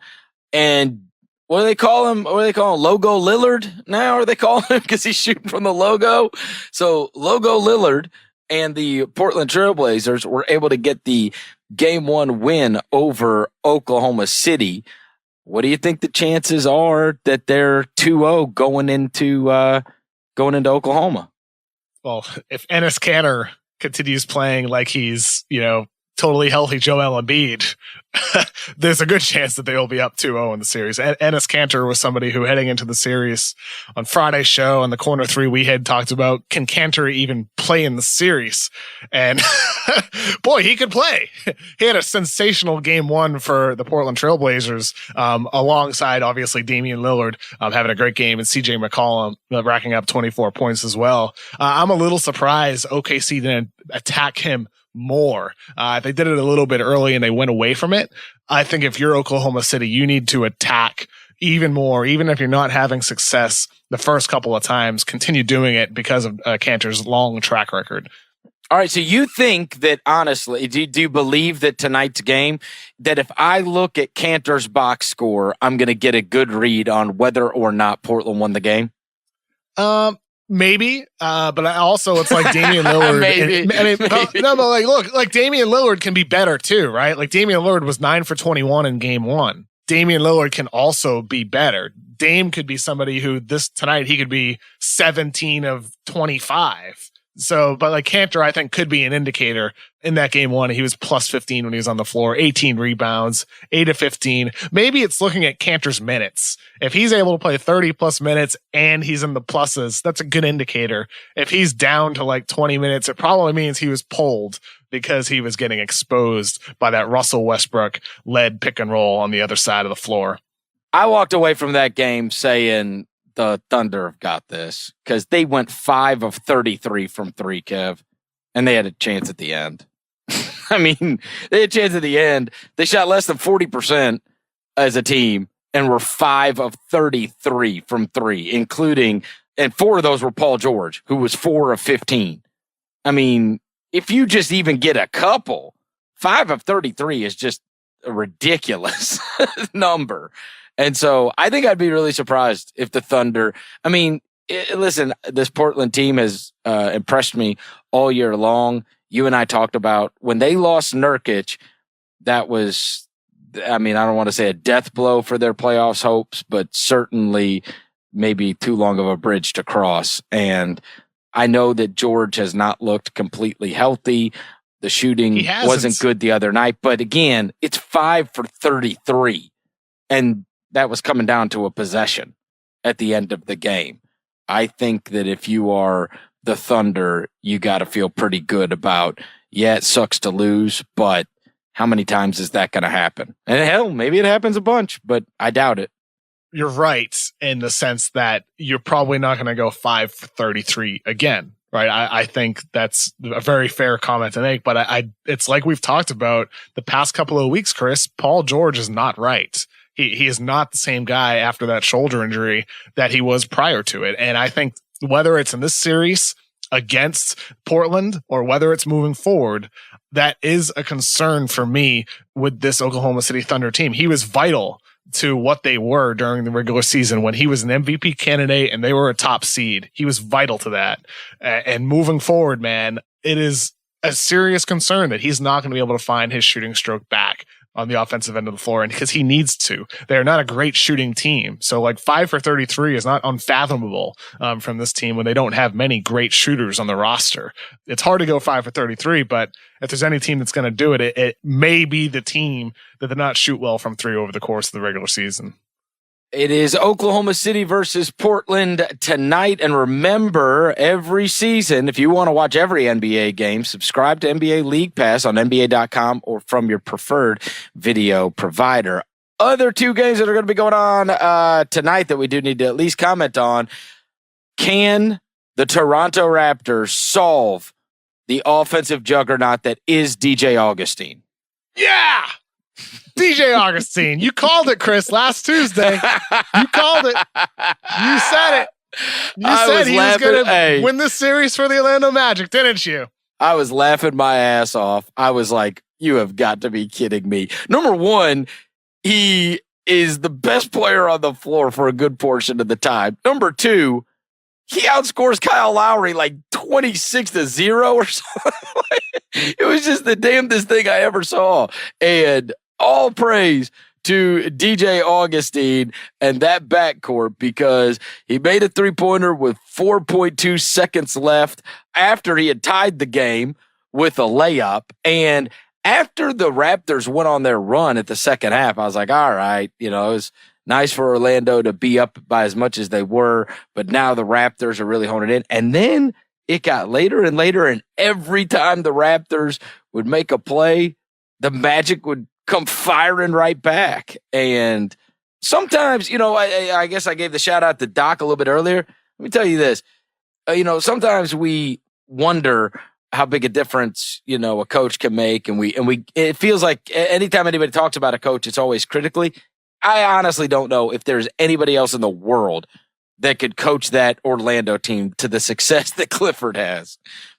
And what do they call him? Logo Lillard now? Or they call him because he's shooting from the logo? So Logo Lillard and the Portland Trailblazers were able to get the game 1 win over Oklahoma City. What do you think the chances are that they're 2-0 going into Oklahoma? Well, if Enes Kanter continues playing like he's, totally healthy Joel Embiid, there's a good chance that they will be up 2-0 in the series. Enes Kanter was somebody who, heading into the series on Friday's show on the Corner 3, we had talked about, can Kanter even play in the series? And boy, he could play. He had a sensational game one for the Portland Trailblazers, alongside obviously Damian Lillard having a great game, and CJ McCollum racking up 24 points as well. I'm a little surprised OKC didn't attack him more. They did it a little bit early and they went away from it. I think if you're Oklahoma City, you need to attack even more, even if you're not having success the first couple of times. Continue doing it because of Kanter's long track record. All right, so you think that, honestly, do you believe that tonight's game, that if I look at Kanter's box score, I'm going to get a good read on whether or not Portland won the game? Maybe, but it's like Damian Lillard. Maybe. Look, Damian Lillard can be better too, right? Like Damian Lillard was 9 for 21 in game one. Damian Lillard can also be better. Dame could be somebody who tonight he could be 17 of 25. So, but like Kanter, I think could be an indicator. In that game one, he was plus 15 when he was on the floor, 18 rebounds, 8 of 15. Maybe it's looking at Kanter's minutes. If he's able to play 30 plus minutes and he's in the pluses, that's a good indicator. If he's down to like 20 minutes, it probably means he was pulled because he was getting exposed by that Russell Westbrook led pick and roll on the other side of the floor. I walked away from that game saying the Thunder have got this, because they went 5 of 33 from three, Kev, and they had a chance at the end. I mean, they had a chance at the end. They shot less than 40% as a team and were 5 of 33 from three, including, and 4 of those were Paul George, who was 4 of 15. I mean, if you just even get a couple, 5 of 33 is just a ridiculous number. And so I think I'd be really surprised if the Thunder, listen, this Portland team has impressed me all year long. You and I talked about when they lost Nurkic, that was, I don't want to say a death blow for their playoffs hopes, but certainly maybe too long of a bridge to cross. And I know that George has not looked completely healthy. The shooting wasn't good the other night, but again, it's 5 for 33. And that was coming down to a possession at the end of the game. I think that if you are the Thunder, you got to feel pretty good about, it sucks to lose, but how many times is that going to happen? And hell, maybe it happens a bunch, but I doubt it. You're right in the sense that you're probably not going to go 5 for 33 again, right? I think that's a very fair comment to make, but it's like we've talked about the past couple of weeks, Chris. Paul George is not right. He is not the same guy after that shoulder injury that he was prior to it. And I think whether it's in this series against Portland or whether it's moving forward, that is a concern for me with this Oklahoma City Thunder team. He was vital to what they were during the regular season when he was an MVP candidate and they were a top seed. He was vital to that. And moving forward, man, it is a serious concern that he's not going to be able to find his shooting stroke back on the offensive end of the floor, and because he needs to. They're not a great shooting team. So like 5 for 33 is not unfathomable from this team when they don't have many great shooters on the roster. It's hard to go 5 for 33, but if there's any team that's going to do it, it may be the team that did not shoot well from three over the course of the regular season. It is Oklahoma City versus Portland tonight. And remember, every season, if you want to watch every NBA game, subscribe to NBA League Pass on NBA.com or from your preferred video provider. Other 2 games that are going to be going on tonight that we do need to at least comment on. Can the Toronto Raptors solve the offensive juggernaut that is DJ Augustine? Yeah! DJ Augustine, you called it, Chris, last Tuesday. You called it. You said it. You said he was going to win this series for the Orlando Magic, didn't you? I was laughing my ass off. I was like, you have got to be kidding me. Number one, he is the best player on the floor for a good portion of the time. Number two, he outscores Kyle Lowry like 26-0 or something. It was just the damnedest thing I ever saw. And all praise to DJ Augustine and that backcourt, because he made a 3-pointer with 4.2 seconds left after he had tied the game with a layup. And after the Raptors went on their run at the second half, I was like, all right, it was nice for Orlando to be up by as much as they were, but now the Raptors are really honing in. And then it got later and later, and every time the Raptors would make a play, the Magic would come firing right back. And sometimes, I guess I gave the shout out to Doc a little bit earlier. Let me tell you this. Sometimes we wonder how big a difference, a coach can make. And it feels like anytime anybody talks about a coach, it's always critically. I honestly don't know if there's anybody else in the world that could coach that Orlando team to the success that Clifford has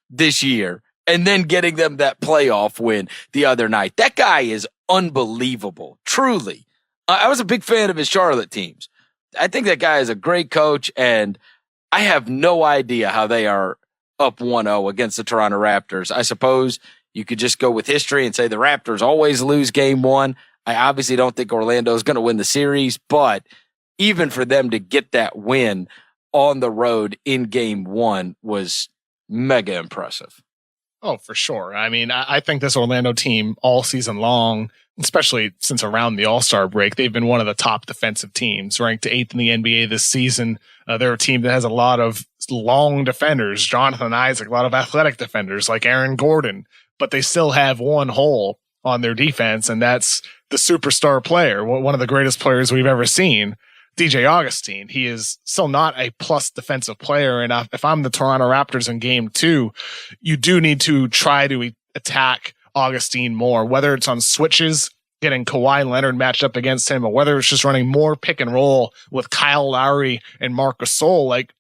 this year, and then getting them that playoff win the other night. That guy is unbelievable, truly. I was a big fan of his Charlotte teams. I think that guy is a great coach, and I have no idea how they are up 1-0 against the Toronto Raptors. I suppose you could just go with history and say the Raptors always lose game one. I obviously don't think Orlando is going to win the series, but even for them to get that win on the road in game one was mega impressive. Oh, for sure. I mean, I think this Orlando team all season long, especially since around the All-Star break, they've been one of the top defensive teams, ranked 8th in the NBA this season. They're a team that has a lot of long defenders, Jonathan Isaac, a lot of athletic defenders like Aaron Gordon, but they still have one hole on their defense, and that's the superstar player, one of the greatest players we've ever seen, DJ Augustine. He is still not a plus defensive player. And if I'm the Toronto Raptors in game two, you do need to try to attack Augustine more, whether it's on switches, getting Kawhi Leonard matched up against him, or whether it's just running more pick and roll with Kyle Lowry and Marc Gasol. Like,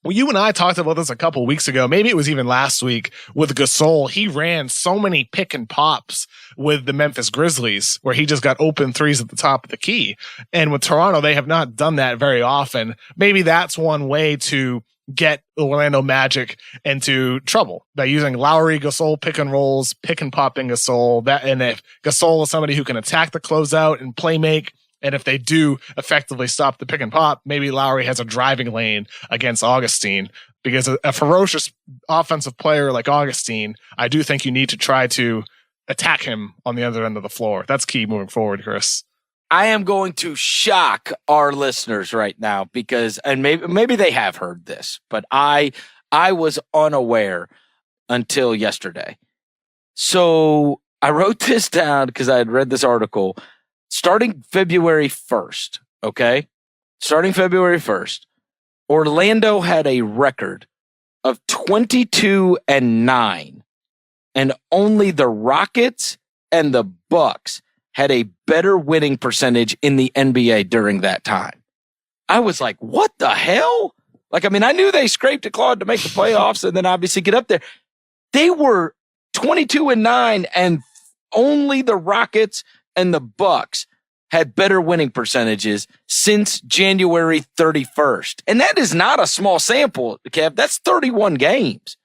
well, you and I talked about this a couple of weeks ago. Maybe it was even last week with Gasol. He ran so many pick and pops with the Memphis Grizzlies where he just got open threes at the top of the key. And with Toronto, they have not done that very often. Maybe that's one way to get Orlando Magic into trouble by using Lowry, Gasol pick and rolls, pick and popping Gasol. And if Gasol is somebody who can attack the closeout and play make, and if they do effectively stop the pick and pop, maybe Lowry has a driving lane against Augustine, because a ferocious offensive player like Augustine, I do think you need to try to attack him on the other end of the floor. That's key moving forward, Chris. I am going to shock our listeners right now because, and maybe they have heard this, but I was unaware until yesterday. So I wrote this down because I had read this article. Starting February 1st, okay? Starting February 1st, Orlando had a record of 22-9, and only the Rockets and the Bucks had a better winning percentage in the NBA during that time. I was like, what the hell? Like, I mean, I knew they scraped a claw to make the playoffs and then obviously get up there. They were 22-9, and only the Rockets and the Bucks had better winning percentages since January 31st. And that is not a small sample, Kev. That's 31 games.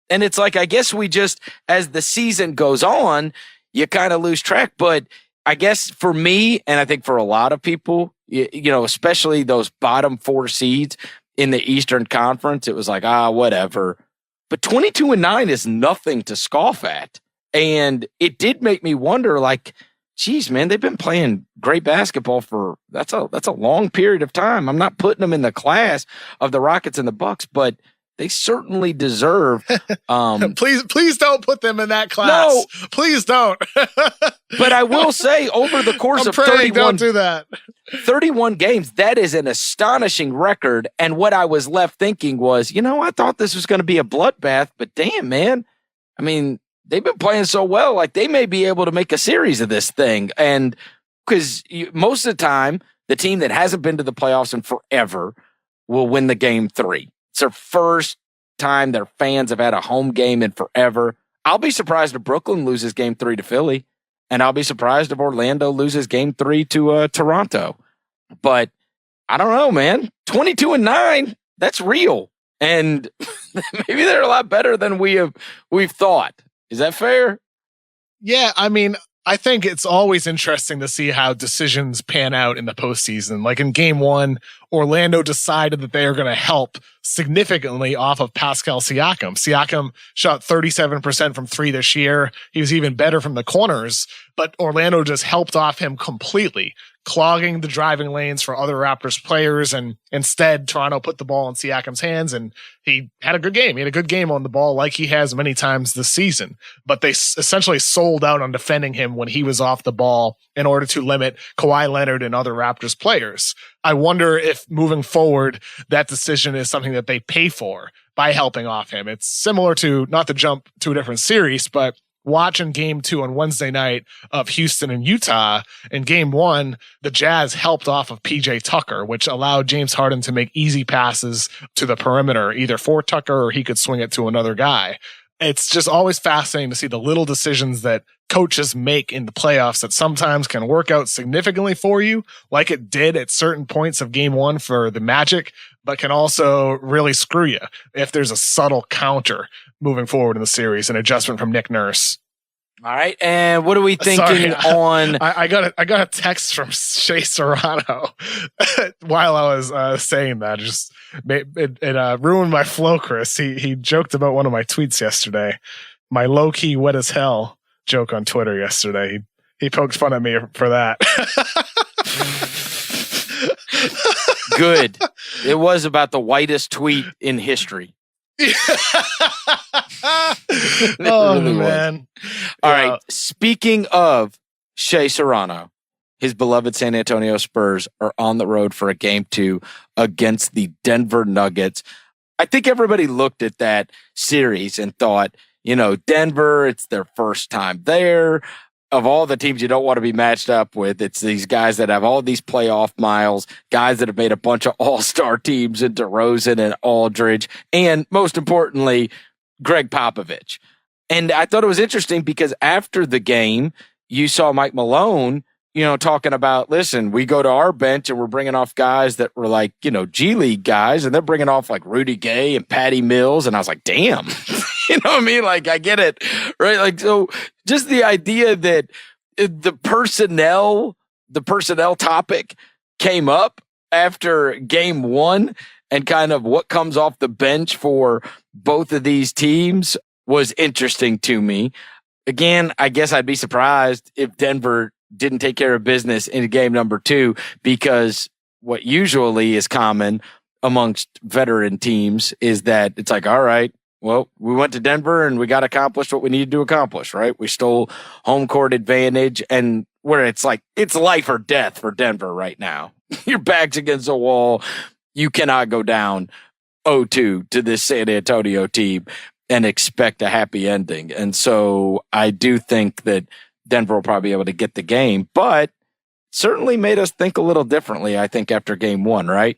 And it's like, I guess we just, as the season goes on, you kind of lose track. But I guess for me, and I think for a lot of people, you know, especially those bottom four seeds in the Eastern Conference, it was like, whatever. But 22-9 is nothing to scoff at. And it did make me wonder, like, geez, man, they've been playing great basketball for that's a long period of time. I'm not putting them in the class of the Rockets and the Bucks, but they certainly deserve. Please don't put them in that class. No, please don't. But I will say, over the course of 31, don't do that. 31 games, that is an astonishing record. And what I was left thinking was, you know, I thought this was going to be a bloodbath, but damn, man, I mean, they've been playing so well, like they may be able to make a series of this thing. And because most of the time, the team that hasn't been to the playoffs in forever will win the game 3. It's their first time their fans have had a home game in forever. I'll be surprised if Brooklyn loses game 3 to Philly, and I'll be surprised if Orlando loses game 3 to Toronto. But I don't know, man. 22-9, that's real. And maybe they're a lot better than we've thought. Is that fair? Yeah, I mean, I think it's always interesting to see how decisions pan out in the postseason. Like in game one, Orlando decided that they are going to help significantly off of Pascal Siakam. Siakam shot 37% from three this year. He was even better from the corners, but Orlando just helped off him completely, clogging the driving lanes for other Raptors players. And instead, Toronto put the ball in Siakam's hands, and he had a good game. He had a good game on the ball like he has many times this season. But they essentially sold out on defending him when he was off the ball in order to limit Kawhi Leonard and other Raptors players. I wonder if moving forward, that decision is something that they pay for by helping off him. It's similar to, not to jump to a different series, but watching game 2 on Wednesday night of Houston and Utah. In game 1, the Jazz helped off of PJ Tucker, which allowed James Harden to make easy passes to the perimeter, either for Tucker or he could swing it to another guy. It's just always fascinating to see the little decisions that coaches make in the playoffs that sometimes can work out significantly for you, like it did at certain points of game 1 for the Magic, but can also really screw you if there's a subtle counter moving forward in the series, an adjustment from Nick Nurse. All right, and what are we thinking on? I got a text from Shea Serrano while I was saying that. It ruined my flow, Chris. He joked about one of my tweets yesterday. My low key wet as hell joke on Twitter yesterday. He poked fun at me for that. Good. It was about the whitest tweet in history. Oh really man! All right. Speaking of Shea Serrano, his beloved San Antonio Spurs are on the road for a game 2 against the Denver Nuggets. I think everybody looked at that series and thought, Denver, it's their first time there. Of all the teams you don't want to be matched up with, it's these guys that have all these playoff miles, guys that have made a bunch of all-star teams into DeRozan and Aldridge, and most importantly, Greg Popovich. And I thought it was interesting because after the game, you saw Mike Malone, talking about, listen, we go to our bench and we're bringing off guys that were like, G League guys, and they're bringing off like Rudy Gay and Patty Mills. And I was like, damn. You know what I mean? Like, I get it, right? Like, so just the idea that the personnel topic came up after game 1 and kind of what comes off the bench for both of these teams was interesting to me. Again, I guess I'd be surprised if Denver didn't take care of business in game number 2, because what usually is common amongst veteran teams is that it's like, all right, well, we went to Denver and we got accomplished what we needed to accomplish, right? We stole home court advantage, and where it's like, it's life or death for Denver right now. Your back's against the wall. You cannot go down 0-2 to this San Antonio team and expect a happy ending. And so I do think that Denver will probably be able to get the game, but certainly made us think a little differently, I think, after game 1, right?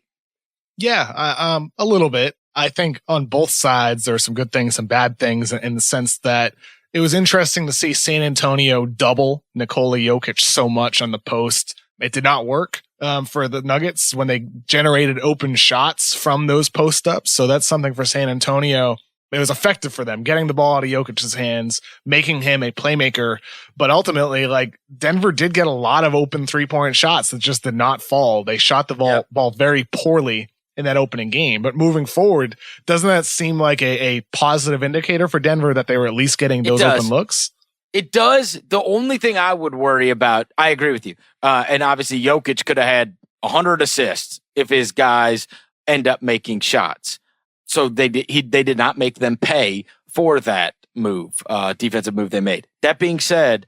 Yeah, a little bit. I think on both sides, there are some good things, some bad things, in the sense that it was interesting to see San Antonio double Nikola Jokic so much on the post. It did not work for the Nuggets when they generated open shots from those post-ups. So that's something for San Antonio. It was effective for them, getting the ball out of Jokic's hands, making him a playmaker. But ultimately, like, Denver did get a lot of open three-point shots that just did not fall. They shot the ball very poorly in that opening game. But moving forward, doesn't that seem like a positive indicator for Denver that they were at least getting those open looks? It does. The only thing I would worry about, I agree with you. And obviously Jokic could have had 100 assists if his guys end up making shots. So they did not make them pay for that move, defensive move they made. That being said,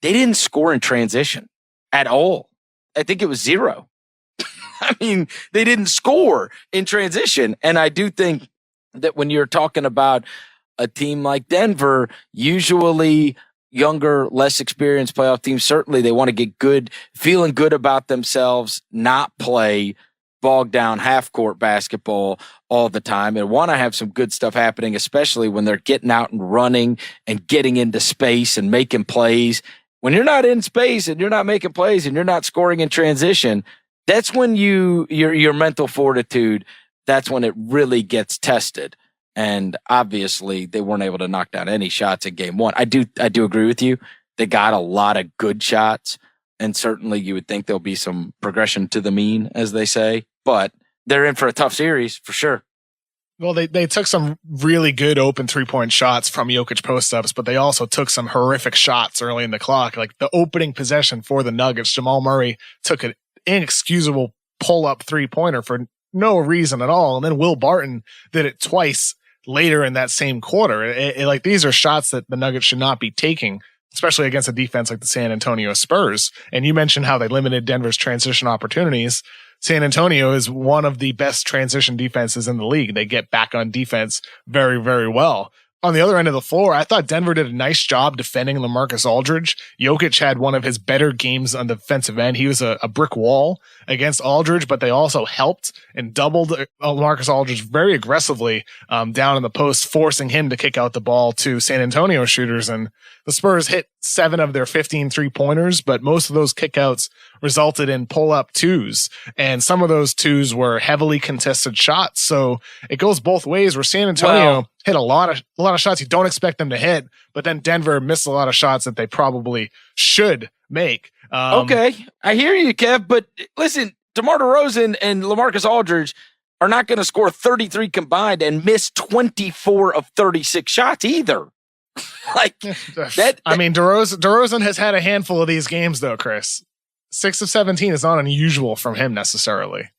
they didn't score in transition at all. I think it was 0. I mean, they didn't score in transition. And I do think that when you're talking about a team like Denver, usually younger, less experienced playoff teams, certainly they want to get good, feeling good about themselves, not play bogged down half court basketball all the time, and want to have some good stuff happening, especially when they're getting out and running and getting into space and making plays. When you're not in space and you're not making plays and you're not scoring in transition, that's when your mental fortitude, that's when it really gets tested. And obviously they weren't able to knock down any shots in game 1. I do agree with you. They got a lot of good shots, and certainly you would think there'll be some progression to the mean, as they say, but they're in for a tough series for sure. Well, they took some really good open 3-point shots from Jokic post-ups, but they also took some horrific shots early in the clock. Like the opening possession for the Nuggets, Jamal Murray took an inexcusable pull-up 3-pointer for no reason at all. And then Will Barton did it twice later in that same quarter. Like these are shots that the Nuggets should not be taking, especially against a defense like the San Antonio Spurs. And you mentioned how they limited Denver's transition opportunities. San Antonio is one of the best transition defenses in the league. They get back on defense very, very well. On the other end of the floor, I thought Denver did a nice job defending LaMarcus Aldridge. Jokic had one of his better games on the defensive end. He was a brick wall against Aldridge, but they also helped and doubled LaMarcus Aldridge very aggressively down in the post, forcing him to kick out the ball to San Antonio shooters. And the Spurs hit 7 of their 15 3-pointers, but most of those kickouts resulted in pull-up twos. And some of those twos were heavily contested shots. So it goes both ways, where San Antonio hit a lot of shots you don't expect them to hit, but then Denver missed a lot of shots that they probably should make. Okay, I hear you, Kev, but listen, DeMar DeRozan and LaMarcus Aldridge are not going to score 33 combined and miss 24 of 36 shots either. Like that. I mean, DeRozan has had a handful of these games though, Chris. 6 of 17 is not unusual from him necessarily.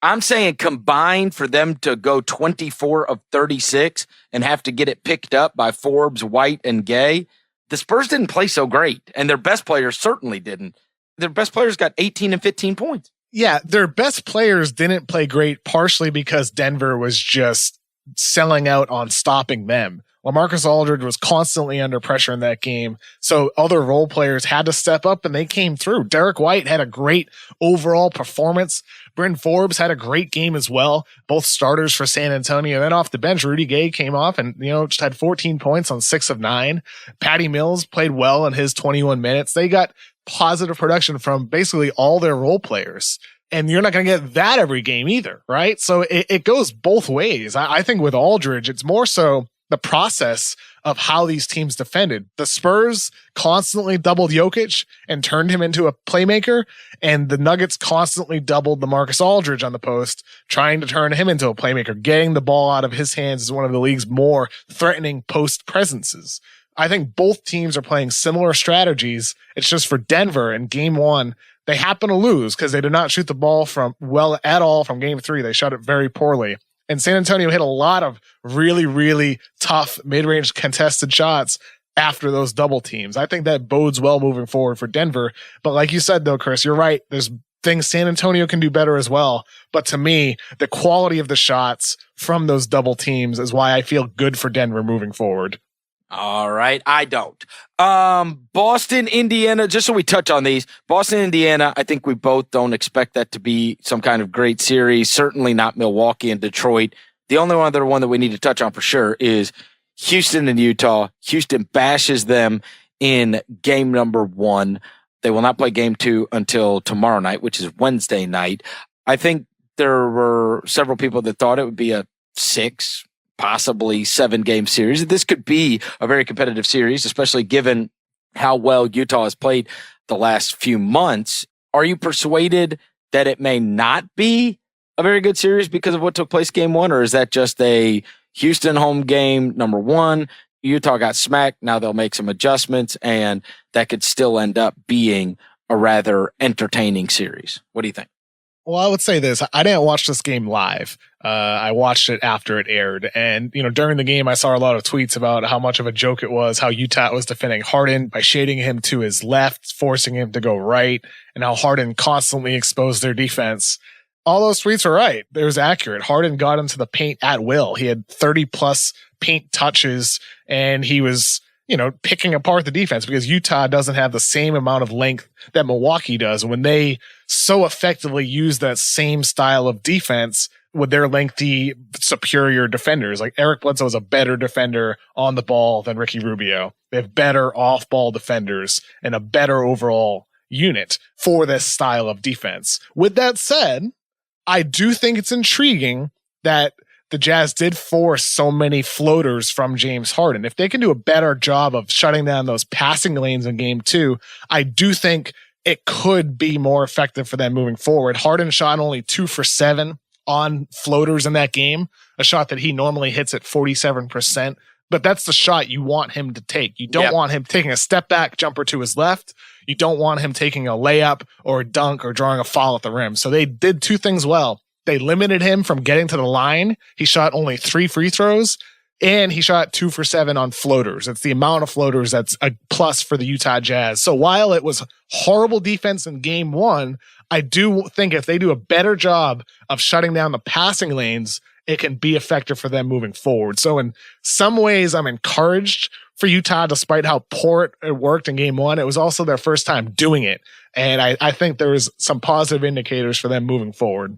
I'm saying combined for them to go 24 of 36 and have to get it picked up by Forbes, White, and Gay. The Spurs didn't play so great, and their best players certainly didn't. Their best players got 18 and 15 points. Yeah, their best players didn't play great, partially because Denver was just selling out on stopping them. LaMarcus Aldridge was constantly under pressure in that game, so other role players had to step up, and they came through. Derek White had a great overall performance. Bryn Forbes had a great game as well, both starters for San Antonio. Then off the bench, Rudy Gay came off and, just had 14 points on 6 of 9. Patty Mills played well in his 21 minutes. They got positive production from basically all their role players. And you're not going to get that every game either, right? So it goes both ways. I think with Aldridge, it's more so the process of how these teams defended. The Spurs constantly doubled Jokic and turned him into a playmaker, and the Nuggets constantly doubled LaMarcus Aldridge on the post, trying to turn him into a playmaker. Getting the ball out of his hands is one of the league's more threatening post presences. I think both teams are playing similar strategies. It's just for Denver in game 1, they happen to lose because they did not shoot the ball at all from game 3. They shot it very poorly. And San Antonio hit a lot of really, really tough mid-range contested shots after those double teams. I think that bodes well moving forward for Denver. But like you said, though, Chris, you're right. There's things San Antonio can do better as well. But to me, the quality of the shots from those double teams is why I feel good for Denver moving forward. All right, I don't. Boston, Indiana, just so we touch on these. Boston, Indiana, I think we both don't expect that to be some kind of great series. Certainly not Milwaukee and Detroit. The only other one that we need to touch on for sure is Houston and Utah. Houston bashes them in game number 1. They will not play game 2 until tomorrow night, which is Wednesday night. I think there were several people that thought it would be a 6, possibly 7-game series. This could be a very competitive series, especially given how well Utah has played the last few months. Are you persuaded that it may not be a very good series because of what took place game 1, or is that just a Houston home game number 1? Utah got smacked. Now they'll make some adjustments, and that could still end up being a rather entertaining series. What do you think? Well, I would say this. I didn't watch this game live. I watched it after it aired. And, during the game, I saw a lot of tweets about how much of a joke it was, how Utah was defending Harden by shading him to his left, forcing him to go right, and how Harden constantly exposed their defense. All those tweets were right. It was accurate. Harden got into the paint at will. He had 30 plus paint touches, and he was picking apart the defense because Utah doesn't have the same amount of length that Milwaukee does. When they so effectively use that same style of defense with their lengthy, superior defenders, like Eric Bledsoe is a better defender on the ball than Ricky Rubio. They have better off-ball defenders and a better overall unit for this style of defense. With that said, I do think it's intriguing that the Jazz did force so many floaters from James Harden. If they can do a better job of shutting down those passing lanes in game 2, I do think it could be more effective for them moving forward. Harden shot only 2 for 7 on floaters in that game, a shot that he normally hits at 47%. But that's the shot you want him to take. You don't want him taking a step back jumper to his left. You don't want him taking a layup or a dunk or drawing a foul at the rim. So they did 2 things well. They limited him from getting to the line. He shot only 3 free throws, and he shot 2 for 7 on floaters. It's the amount of floaters that's a plus for the Utah Jazz. So while it was horrible defense in game 1, I do think if they do a better job of shutting down the passing lanes, it can be effective for them moving forward. So in some ways, I'm encouraged for Utah, despite how poor it worked in game 1. It was also their first time doing it. And I think there is some positive indicators for them moving forward.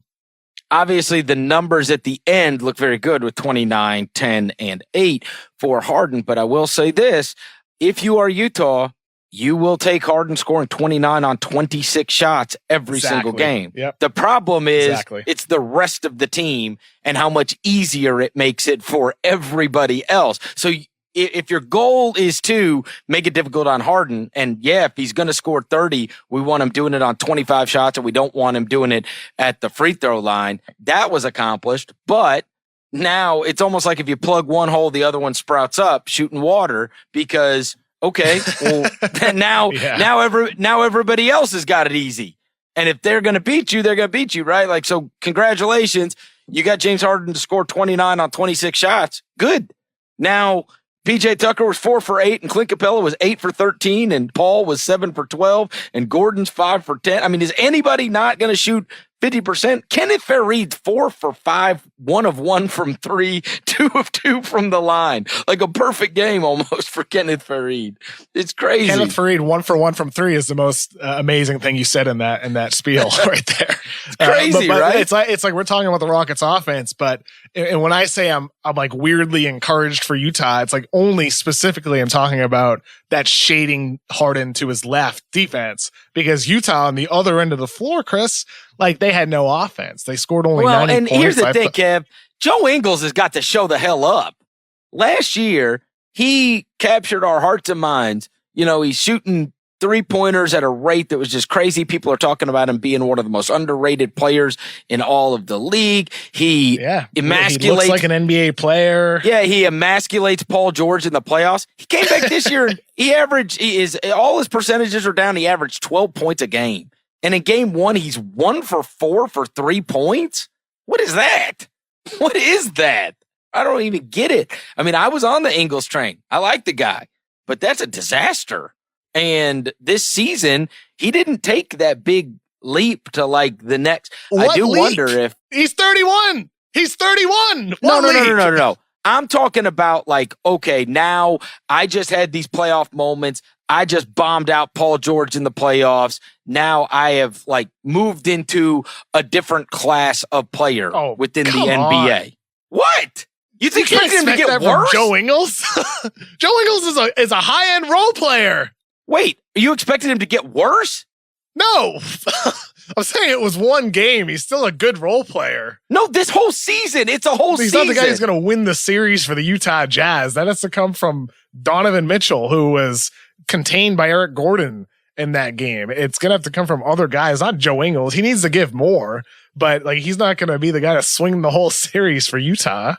Obviously, the numbers at the end look very good with 29, 10, and 8 for Harden. But I will say this, if you are Utah, you will take Harden scoring 29 on 26 shots every single game. Yep. The problem is it's the rest of the team and how much easier it makes it for everybody else. So if your goal is to make it difficult on Harden, and if he's going to score 30, we want him doing it on 25 shots, and we don't want him doing it at the free throw line. That was accomplished, but now it's almost like if you plug one hole, the other one sprouts up, shooting water, because okay, well, now everybody else has got it easy. And if they're going to beat you, they're going to beat you, right? Like, so congratulations. You got James Harden to score 29 on 26 shots. Good. Now, PJ Tucker was 4 for 8, and Clint Capella was 8 for 13, and Paul was 7 for 12, and Gordon's 5 for 10. I mean, is anybody not going to shoot 50%? Kenneth Faried's 4 for 5, 1 of 1 from 3, 2 of 2 from the line. Like a perfect game almost for Kenneth Faried. It's crazy. Kenneth Faried 1 for 1 from 3 is the most amazing thing you said in that spiel right there. It's crazy, but right? It's like we're talking about the Rockets offense, but and when I say I'm like weirdly encouraged for Utah, it's like only specifically I'm talking about that shading Harden to his left defense, because Utah on the other end of the floor, Chris, like they had no offense. They scored only 90 and points. Here's the thing, Kev. Joe Ingles has got to show the hell up. Last year, he captured our hearts and minds. You know, he's shooting 3-pointers at a rate that was just crazy. People are talking about him being one of the most underrated players in all of the league. He emasculates. He looks like an NBA player. Yeah, he emasculates Paul George in the playoffs. He came back this year and all his percentages are down. He averaged 12 points a game. And in game 1, he's 1 for 4 for 3 points. What is that? What is that? I don't even get it. I mean, I was on the Ingles train. I like the guy, but that's a disaster. And this season, he didn't take that big leap to like the next. What I do leap? wonder if he's 31. He's 31. No. I'm talking about like, okay, now I just had these playoff moments. I just bombed out Paul George in the playoffs. Now I have like moved into a different class of player within the NBA. On. What? You think you're going to get worse? Joe Ingles? Joe Ingles is a high-end role player. Wait, you expected him to get worse? No. I'm saying it was one game. He's still a good role player. No, this whole season. It's a whole season. He's not the guy who's going to win the series for the Utah Jazz. That has to come from Donovan Mitchell, who was contained by Eric Gordon in that game. It's going to have to come from other guys, not Joe Ingles. He needs to give more, but like he's not going to be the guy to swing the whole series for Utah.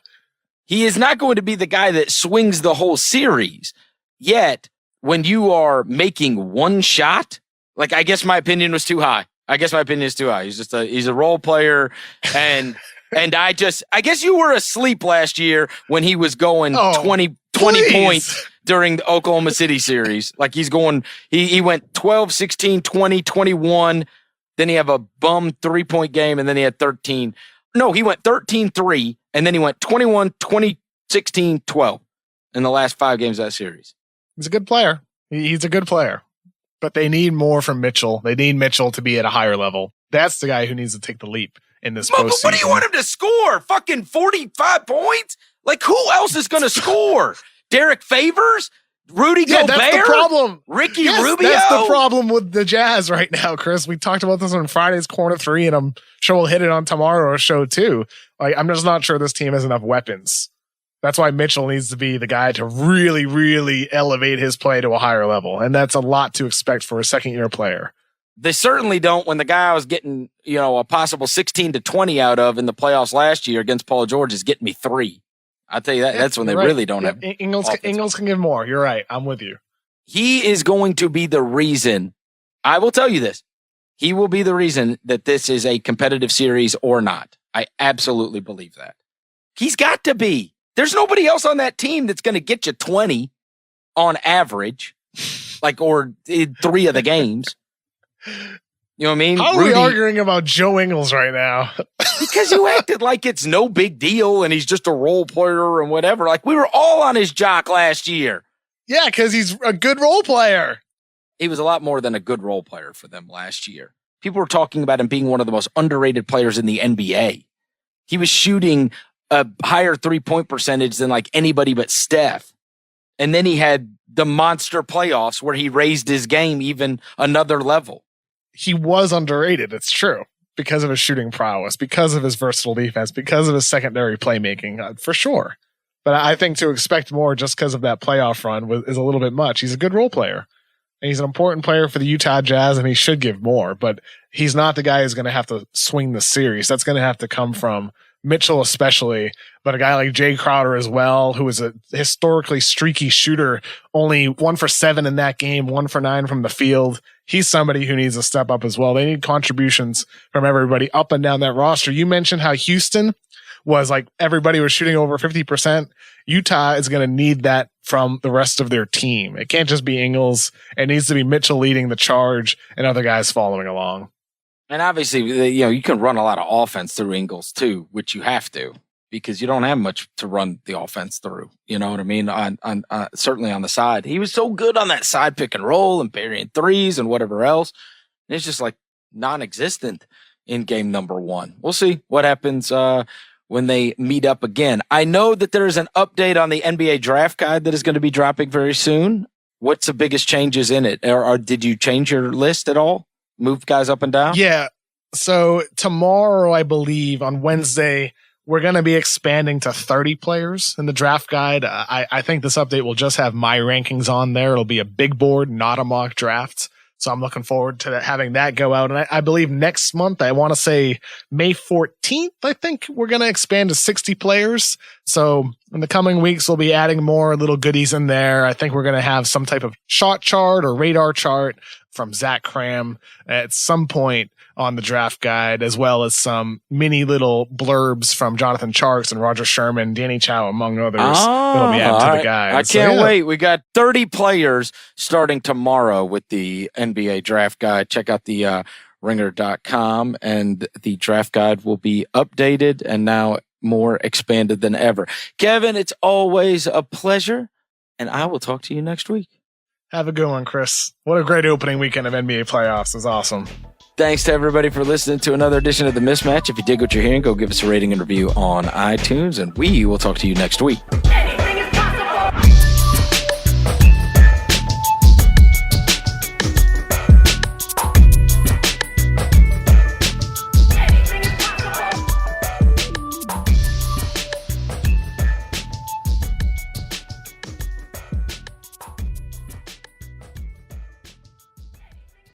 He is not going to be the guy that swings the whole series. Yet, when you are making one shot, like I guess my opinion was too high. He's a role player, and I guess you were asleep last year when he was going 20 points during the Oklahoma City series. Like he's going, he went 12, 16, 20, 21. Then he had a bum 3-point game, and then he had 13. No, he went 13-3, and then he went 21, 20, 16, 12 in the last 5 games of that series. He's a good player. He's a good player. But they need more from Mitchell. They need Mitchell to be at a higher level. That's the guy who needs to take the leap in this postseason. But what do you want him to score? Fucking 45 points? Like, who else is going to score? Derek Favors? Rudy Gobert? That's the problem. Ricky Rubio? That's the problem with the Jazz right now, Chris. We talked about this on Friday's Corner 3, and I'm sure we'll hit it on tomorrow's show too. Like, I'm just not sure this team has enough weapons. That's why Mitchell needs to be the guy to really, really elevate his play to a higher level. And that's a lot to expect for a second-year player. They certainly don't when the guy I was getting, a possible 16 to 20 out of in the playoffs last year against Paul George is getting me 3. I'll tell you that. That's when they really don't have. Ingles can give more. You're right. I'm with you. He is going to be the reason. I will tell you this. He will be the reason that this is a competitive series or not. I absolutely believe that. He's got to be. There's nobody else on that team that's going to get you 20 on average, or in 3 of the games. You know what I mean? How are we arguing about Joe Ingles right now? Because you acted like it's no big deal and he's just a role player and whatever. Like, we were all on his jock last year. Yeah, because he's a good role player. He was a lot more than a good role player for them last year. People were talking about him being one of the most underrated players in the NBA. He was shooting a higher 3-point percentage than like anybody but Steph. And then he had the monster playoffs where he raised his game even another level. He was underrated. It's true, because of his shooting prowess, because of his versatile defense, because of his secondary playmaking, for sure. But I think to expect more just because of that playoff run is a little bit much. He's a good role player. And he's an important player for the Utah Jazz, and he should give more. But he's not the guy who's going to have to swing the series. That's going to have to come from Mitchell especially, but a guy like Jay Crowder as well, who is a historically streaky shooter, only 1 for 7 in that game, 1 for 9 from the field. He's somebody who needs to step up as well. They need contributions from everybody up and down that roster. You mentioned how Houston was like everybody was shooting over 50%. Utah is going to need that from the rest of their team. It can't just be Ingles. It needs to be Mitchell leading the charge and other guys following along. And obviously, you can run a lot of offense through Ingles too, which you have to, because you don't have much to run the offense through. You know what I mean? On certainly on the side, he was so good on that side pick and roll and burying threes and whatever else. It's just like non-existent in game number 1. We'll see what happens when they meet up again. I know that there is an update on the NBA draft guide that is going to be dropping very soon. What's the biggest changes in it? Or did you change your list at all? Move guys up and down? Yeah. So tomorrow, I believe on Wednesday, we're going to be expanding to 30 players in the draft guide. I think this update will just have my rankings on there. It'll be a big board, not a mock draft. So I'm looking forward to having that go out. And I believe next month, I want to say May 14th, I think we're going to expand to 60 players. So in the coming weeks, we'll be adding more little goodies in there. I think we're going to have some type of shot chart or radar chart from Zach Cram at some point on the draft guide, as well as some mini little blurbs from Jonathan Charks and Roger Sherman, Danny Chow, among others. That'll be added to the guide. I can't wait. We got 30 players starting tomorrow with the NBA draft guide. Check out the ringer.com, and the draft guide will be updated and now more expanded than ever. Kevin, it's always a pleasure, and I will talk to you next week. Have a good one, Chris. What a great opening weekend of NBA playoffs. It was awesome. Thanks to everybody for listening to another edition of The Mismatch. If you dig what you're hearing, go give us a rating and review on iTunes, and we will talk to you next week.